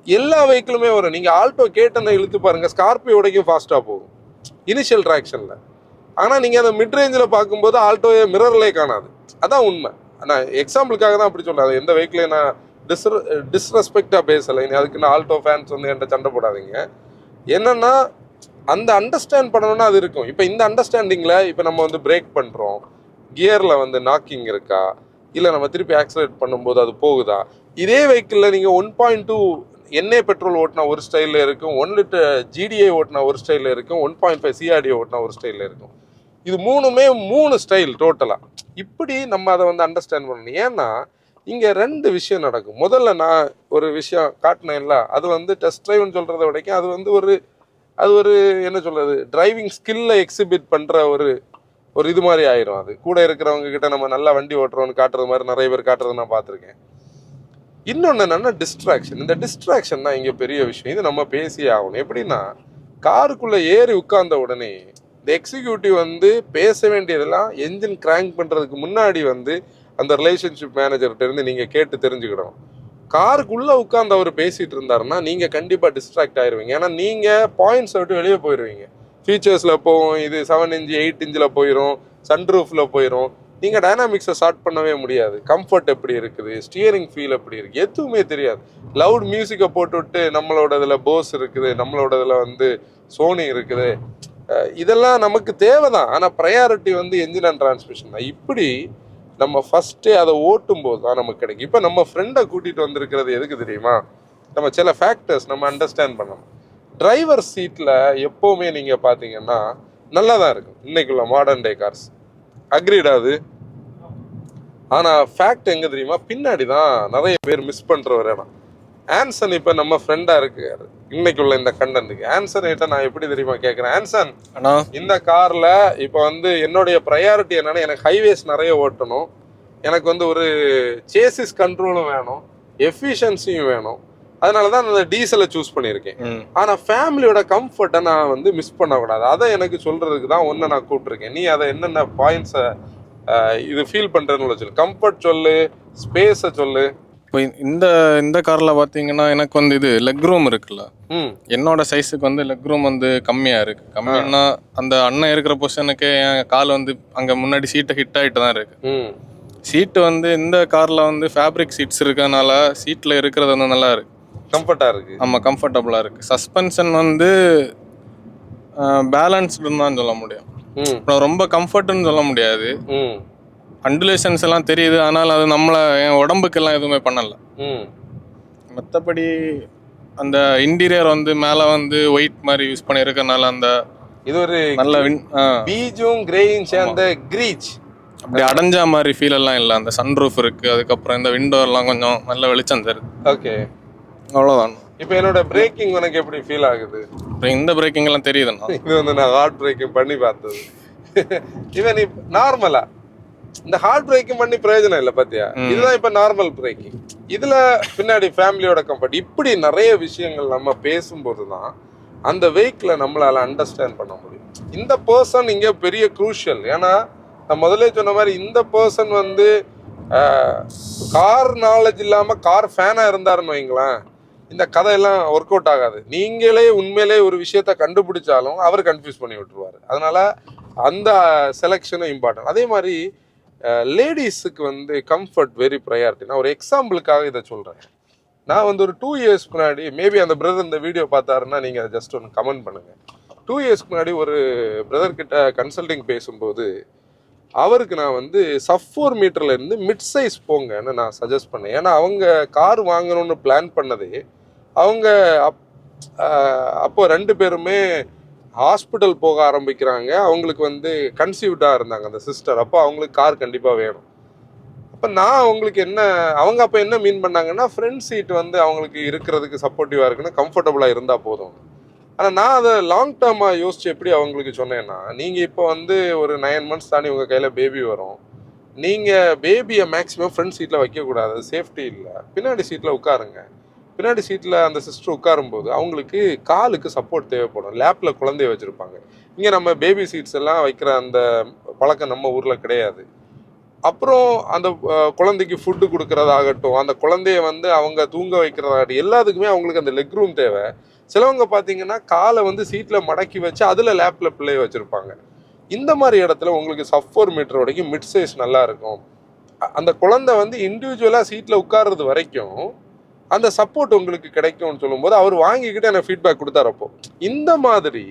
எல்லா வெஹிக்கிளுமே வரும். நீங்கள் ஆல்டோ கேட்டனை இழுத்து பாருங்கள், ஸ்கார்பியோடைக்கும் ஃபாஸ்ட்டாக போகும் இனிஷியல் ட்ராக்ஷனில். ஆனால் நீங்கள் அந்த மிட் ரேஞ்சில் பார்க்கும்போது ஆல்டோயை மிரர்லே காணாது. அதான் உண்மை. நான் எக்ஸாம்பிளுக்காக தான் அப்படி சொல்கிறேன். எந்த வெஹிக்கிளையும் நான் டிஸ்ரெஸ்பெக்டாக பேசலை, அதுக்குன்னு ஆல்டோ ஃபேன்ஸ் வந்து என்கிட்ட சண்டை போடாதீங்க. என்னன்னா அந்த அண்டர்ஸ்டாண்ட் பண்ணணும்னா அது இருக்கும். இப்போ இந்த அண்டர்ஸ்டாண்டிங்கில் இப்போ நம்ம வந்து பிரேக் பண்ணுறோம், கியரில் வந்து நாக்கிங் இருக்கா, இல்லை நம்ம திருப்பி ஆக்சிலேட் பண்ணும்போது அது போகுதா? இதே வெஹிக்கிளில் நீங்கள் 1.2 எண்ணெய் பெட்ரோல் ஓட்டினா ஒரு ஸ்டைலில் இருக்கும், 1 லிட்டர் GDI ஓட்டினா ஒரு ஸ்டைலில் இருக்கும், 1.5 CRDI ஓட்டினா ஒரு ஸ்டைலில் இருக்கும். இது மூணுமே 3 ஸ்டைல் டோட்டலாக. இப்படி நம்ம அதை வந்து அண்டர்ஸ்டாண்ட் பண்ணணும். ஏன்னா இங்கே 2 விஷயம் நடக்கும். முதல்ல நான் ஒரு விஷயம் காட்டினேன்ல, அது வந்து டெஸ்ட் ட்ரைவ்னு சொல்கிறத விடைக்கும் அது ஒரு என்ன சொல்கிறது, டிரைவிங் ஸ்கில்லை எக்ஸிபிட் பண்ணுற ஒரு இது மாதிரி ஆயிரும். அது கூட இருக்கிறவங்க கிட்ட நம்ம நல்லா வண்டி ஓட்டுறோம்னு காட்டுறது மாதிரி நிறைய பேர் காட்டுறது நான் பார்த்துருக்கேன். இன்னொன்று என்னன்னா டிஸ்ட்ராக்ஷன். இந்த டிஸ்ட்ராக்ஷன் தான் இங்கே பெரிய விஷயம். இது நம்ம பேசியே ஆகணும். எப்படின்னா காருக்குள்ளே ஏறி உட்கார்ந்த உடனே இந்த எக்ஸிக்யூட்டிவ் வந்து பேச வேண்டியதெல்லாம் என்ஜின் கிராங்க் பண்ணுறதுக்கு முன்னாடி வந்து அந்த ரிலேஷன்ஷிப் மேனேஜர்கிட்ட இருந்து நீங்கள் கேட்டு தெரிஞ்சுக்கிடணும். காருக்குள்ளே உட்காந்து அவர் பேசிகிட்டு இருந்தாருன்னா நீங்கள் கண்டிப்பாக டிஸ்ட்ராக்ட் ஆயிடுவீங்க. ஏன்னா நீங்கள் பாயிண்ட்ஸை விட்டு வெளியே போயிடுவீங்க. ஃபீச்சர்ஸில் போகும், இது 7 இன்ச் 8 இன்ச்சில் போயிடும், சன்ரூஃபில் போயிடும். நீங்கள் டைனாமிக்ஸை ஸ்டார்ட் பண்ணவே முடியாது. கம்ஃபர்ட் எப்படி இருக்குது, ஸ்டியரிங் ஃபீல் எப்படி இருக்குது, எதுவுமே தெரியாது. லவுட் மியூசிக்கை போட்டுவிட்டு நம்மளோட இதில் போஸ் இருக்குது, நம்மளோட இதில் வந்து சோனி இருக்குது, இதெல்லாம் நமக்கு தேவை தான். ஆனால் ப்ரையாரிட்டி வந்து என்ஜின் அண்ட் டிரான்ஸ்மிஷன் தான். இப்படி நம்ம ஃபஸ்ட்டே அதை ஓட்டும் போது தான் நமக்கு கிடைக்கும். இப்போ நம்ம ஃப்ரெண்டை கூட்டிகிட்டு வந்திருக்கிறது எதுக்கு தெரியுமா? நம்ம சில ஃபேக்டர்ஸ் நம்ம அண்டர்ஸ்டாண்ட் பண்ணணும். டிரைவர் சீட்டில் எப்போவுமே நீங்கள் பார்த்தீங்கன்னா நல்லா தான் இருக்கும் இன்னைக்குள்ள மாடர்ன் டே கார்ஸ். அக்ரீடா அது? ஆனால் ஃபேக்ட் எங்கே தெரியுமா? பின்னாடி தான் நிறைய பேர் மிஸ் பண்ணுற ஒரு இடம். ஆன்சன் இப்போ நம்ம ஃப்ரெண்டாக இருக்காரு இன்னைக்குள்ள இந்த கண்டென்ட்டுக்கு. ஆன்சன் கிட்ட நான் எப்படி தெரியுமா கேட்குறேன், ஆன்சன் இந்த காரில் இப்போ வந்து என்னுடைய ப்ரையாரிட்டி என்னன்னா, எனக்கு ஹைவேஸ் நிறைய ஓட்டணும், எனக்கு வந்து ஒரு சேசிஸ் கண்ட்ரோலும் வேணும், எஃபிஷியன்சியும் வேணும். அதனால தான் நான் அந்த டீசலை சூஸ் பண்ணியிருக்கேன். ஆனால் ஃபேமிலியோட கம்ஃபர்ட்டை நான் வந்து மிஸ் பண்ணக்கூடாது. அதை எனக்கு சொல்கிறதுக்கு தான் ஒன்று நான் கூப்பிட்ருக்கேன். நீ அதை என்னென்ன பாயிண்ட்ஸை இது ஃபீல் பண்ணுறேன்னு சொல்லு. கம்ஃபர்ட் சொல்லு, ஸ்பேஸை சொல்லு. இப்போ இந்த காரில் பார்த்தீங்கன்னா எனக்கு வந்து இது லெக் ரூம் இருக்குல்ல, என்னோட சைஸுக்கு வந்து லெக் ரூம் வந்து கம்மியாக இருக்குது. கம்மியானா அந்த அண்ணன் இருக்கிற பொசிஷனுக்கு என் கால் வந்து அங்கே முன்னாடி சீட்டை ஹிட் ஆகிட்டு தான் இருக்குது. சீட்டு வந்து இந்த காரில் வந்து ஃபேப்ரிக் சீட்ஸ் இருக்கிறதுனால சீட்டில் இருக்கிறது வந்து நல்லா இருக்குது, கம்ஃபர்ட்டாக இருக்குது. ஆமாம், கம்ஃபர்டபுளாக இருக்குது. சஸ்பென்ஷன் வந்து பேலன்ஸ்டுன்னு தான் சொல்ல முடியும். ரொம்ப கம்ஃபர்ட்னு சொல்ல முடியாது. அண்டுலேஷன்ஸ் எல்லாம் தெரியுது, ஆனால் அது என் உடம்புக்கெல்லாம் எதுவுமே பண்ணலை. மற்றபடி அந்த இன்டீரியர் வந்து மேலே வந்து ஒயிட் மாதிரி யூஸ் பண்ணியிருக்கனால அந்த இது ஒரு நல்ல பீஜும் கிரேயும் சேர்ந்த கிரீச் அப்படி அடைஞ்ச மாதிரி ஃபீல் எல்லாம் இல்லை. அந்த சன்ரூஃப் இருக்கு, அதுக்கப்புறம் இந்த விண்டோ எல்லாம் கொஞ்சம் நல்ல வெளிச்சம் தருது. ஓகே, அவ்வளோதான். இப்போ என்னோட பிரேக்கிங் உனக்கு எப்படி ஃபீல் ஆகுது? இந்த பிரேக்கிங் எல்லாம் தெரியுதுண்ணா. இது வந்து நான் ஹார்ட் பிரேக்கிங் பண்ணி பார்த்தது. இவன் நீ நார்மலா இந்த ஹார்ட் பிரேக்கிங் பண்ணி பிரயோஜனம் இல்லை பாத்தியா? இதுதான் இப்ப நார்மல் பிரேக்கிங். இதுல பின்னாடி ஃபேமிலியோட கம்ஃபர்ட், இப்படி நிறைய விஷயங்கள் நம்ம பேசும்போதுதான் அந்த வெஹிக்கிளை நம்மளால அண்டர்ஸ்டாண்ட் பண்ண முடியும். இந்த பர்சன் இங்க பெரிய குரூஷியல். ஏன்னா நான் முதலே சொன்ன மாதிரி இந்த பர்சன் வந்து கார் நாலேஜ் இல்லாம கார் ஃபேனா இருந்தாருன்னு வைங்களேன், இந்த கதையெல்லாம் ஒர்க் அவுட் ஆகாது. நீங்களே உண்மையிலே ஒரு விஷயத்த கண்டுபிடிச்சாலும் அவர் கன்ஃபியூஸ் பண்ணி விட்டுருவாரு. அதனால அந்த செலெக்ஷனும் இம்பார்ட்டன்ட். அதே மாதிரி லேடிஸுக்கு வந்து கம்ஃபர்ட் வெரி ப்ரையாரிட்டி. நான் ஒரு எக்ஸாம்பிளுக்காக இதை சொல்கிறேன். நான் வந்து ஒரு 2 இயர்ஸ் முன்னாடி, மேபி அந்த பிரதர் இந்த வீடியோ பார்த்தாருன்னா நீங்கள் அதை ஜஸ்ட் ஒன்று கமெண்ட் பண்ணுங்கள். 2 இயர்ஸ்க்கு முன்னாடி ஒரு பிரதர்கிட்ட கன்சல்டிங் பேசும்போது அவருக்கு நான் வந்து சப்-4 மீட்டர்லேருந்து மிட் சைஸ் போங்கன்னு நான் சஜஸ்ட் பண்ணேன். ஏன்னா அவங்க கார் வாங்கணும்னு பிளான் பண்ணதே அவங்க அப்போ 2 பேருமே ஹாஸ்பிட்டல் போக ஆரம்பிக்கிறாங்க. அவங்களுக்கு வந்து கன்சீவ்டாக இருந்தாங்க அந்த சிஸ்டர். அப்போ அவங்களுக்கு கார் கண்டிப்பாக வேணும். அப்போ நான் அவங்களுக்கு அவங்க அப்போ என்ன மீன் பண்ணாங்கன்னா, ஃப்ரண்ட் சீட் வந்து அவங்களுக்கு இருக்கிறதுக்கு சப்போர்ட்டிவாக இருக்குன்னு, கம்ஃபர்டபுளாக இருந்தால் போதும். ஆனால் நான் அதை லாங் டேர்மாக யோசிச்சு எப்படி அவங்களுக்கு சொன்னேன்னா, நீங்கள் இப்போ வந்து ஒரு 9 மந்த்ஸ் தாண்டி உங்கள் கையில் பேபி வரும், நீங்கள் பேபியை மேக்ஸிமம் ஃப்ரண்ட் சீட்டில் வைக்கக்கூடாது, சேஃப்டி இல்லை. பின்னாடி சீட்டில் உட்காருங்க. பின்னாடி சீட்டில் அந்த சிஸ்டர் உட்காரும்போது அவங்களுக்கு காலுக்கு சப்போர்ட் தேவைப்படும். லேப்பில் குழந்தைய வச்சுருப்பாங்க. இங்கே நம்ம பேபி சீட்ஸ் எல்லாம் வைக்கிற அந்த பழக்கம் நம்ம ஊரில் கிடையாது. அப்புறம் அந்த குழந்தைக்கு ஃபுட்டு கொடுக்குறதாகட்டும், அந்த குழந்தைய வந்து அவங்க தூங்க வைக்கிறதாகட்டும், எல்லாத்துக்குமே அவங்களுக்கு அந்த லெக் ரூம் தேவை. சிலவங்க பார்த்தீங்கன்னா காலை வந்து சீட்டில் மடக்கி வச்சு அதில் லேப்பில் பிள்ளைய வச்சுருப்பாங்க. இந்த மாதிரி இடத்துல உங்களுக்கு சப்-4 மீட்டர் வரைக்கும் மிட் சைஸ் நல்லா இருக்கும். அந்த குழந்தை வந்து இண்டிவிஜுவலாக சீட்டில் உட்கார்றது வரைக்கும் அந்த சப்போர்ட் உங்களுக்கு கிடைக்கும்னு சொல்லும்போது அவர் வாங்கிக்கிட்டு எனக்கு ஃபீட்பேக் கொடுத்தாரப்போ இந்த மாதிரி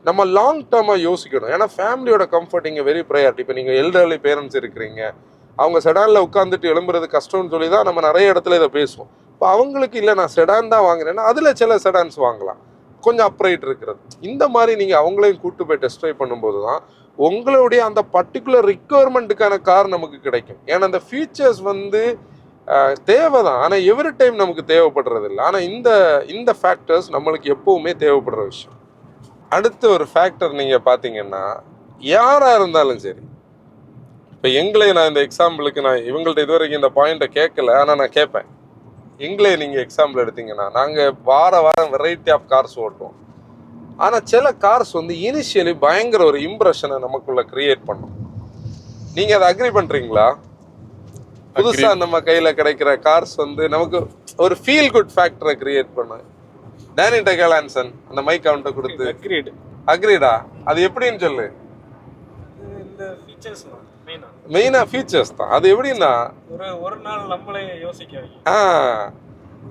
நம்ம லாங் டேர்மாக யோசிக்கணும். ஏன்னா ஃபேமிலியோட கம்ஃபர்ட் இங்கே வெரி ப்ரையாரிட்டி. இப்போ நீங்கள் எல்டர்லி பேரண்ட்ஸ் இருக்கிறீங்க, அவங்க செடானில் உட்காந்துட்டு எழும்புறது கஷ்டம்னு சொல்லி தான் நம்ம நிறைய இடத்துல இதை பேசுவோம். இப்போ அவங்களுக்கு இல்லை நான் செடான் தான் வாங்குறேன்னா அதில் சில செடான்ஸ் வாங்கலாம் கொஞ்சம் அப்ரைட் இருக்கிறது. இந்த மாதிரி நீங்கள் அவங்களையும் கூட்டு போய் டெஸ்ட் ட்ரைவ் பண்ணும்போது தான் உங்களுடைய அந்த பர்டிகுலர் ரிக்குவயர்மெண்ட்டுக்கான கார் நமக்கு கிடைக்கும். ஏன்னா அந்த ஃபீச்சர்ஸ் வந்து தேவை தான், ஆனால் எவ்ரி டைம் நமக்கு தேவைப்படுறது இல்லை. ஆனால் இந்த ஃபேக்டர்ஸ் நம்மளுக்கு எப்போவுமே தேவைப்படுற விஷயம். அடுத்த ஒரு ஃபேக்டர் நீங்கள் பார்த்தீங்கன்னா யாராக இருந்தாலும் சரி, இப்போ எங்களே நான் இந்த எக்ஸாம்பிளுக்கு நான் இவங்கள்ட்ட இது வரைக்கும் இந்த பாயிண்ட்டை கேட்கல, ஆனால் நான் கேட்பேன். எங்களே நீங்கள் எக்ஸாம்பிள் எடுத்தீங்கன்னா நாங்கள் வாரம் வெரைட்டி ஆஃப் கார்ஸ் ஓட்டுவோம். ஆனால் சில கார்ஸ் வந்து இனிஷியலி பயங்கர ஒரு இம்ப்ரெஷனை நமக்குள்ள கிரியேட் பண்ணும். நீங்கள் அதை அக்ரி பண்ணுறீங்களா? புதுசாக நம்ம கையில் கிடைக்கிற கார்ஸ் வந்து நமக்கு ஒரு ஃபீல் குட் ஃபேக்டரை கிரியேட் பண்ணும். டேனி டெகலான்சன் அந்த மைக் அவன்கிட்ட கொடுத்து அக்ரீடா, அது எப்படின்னு சொல்லு. மெயினாக ஃபீச்சர்ஸ் தான். அது எப்படின்னா ஒரு நாள் நம்மளே யோசிக்க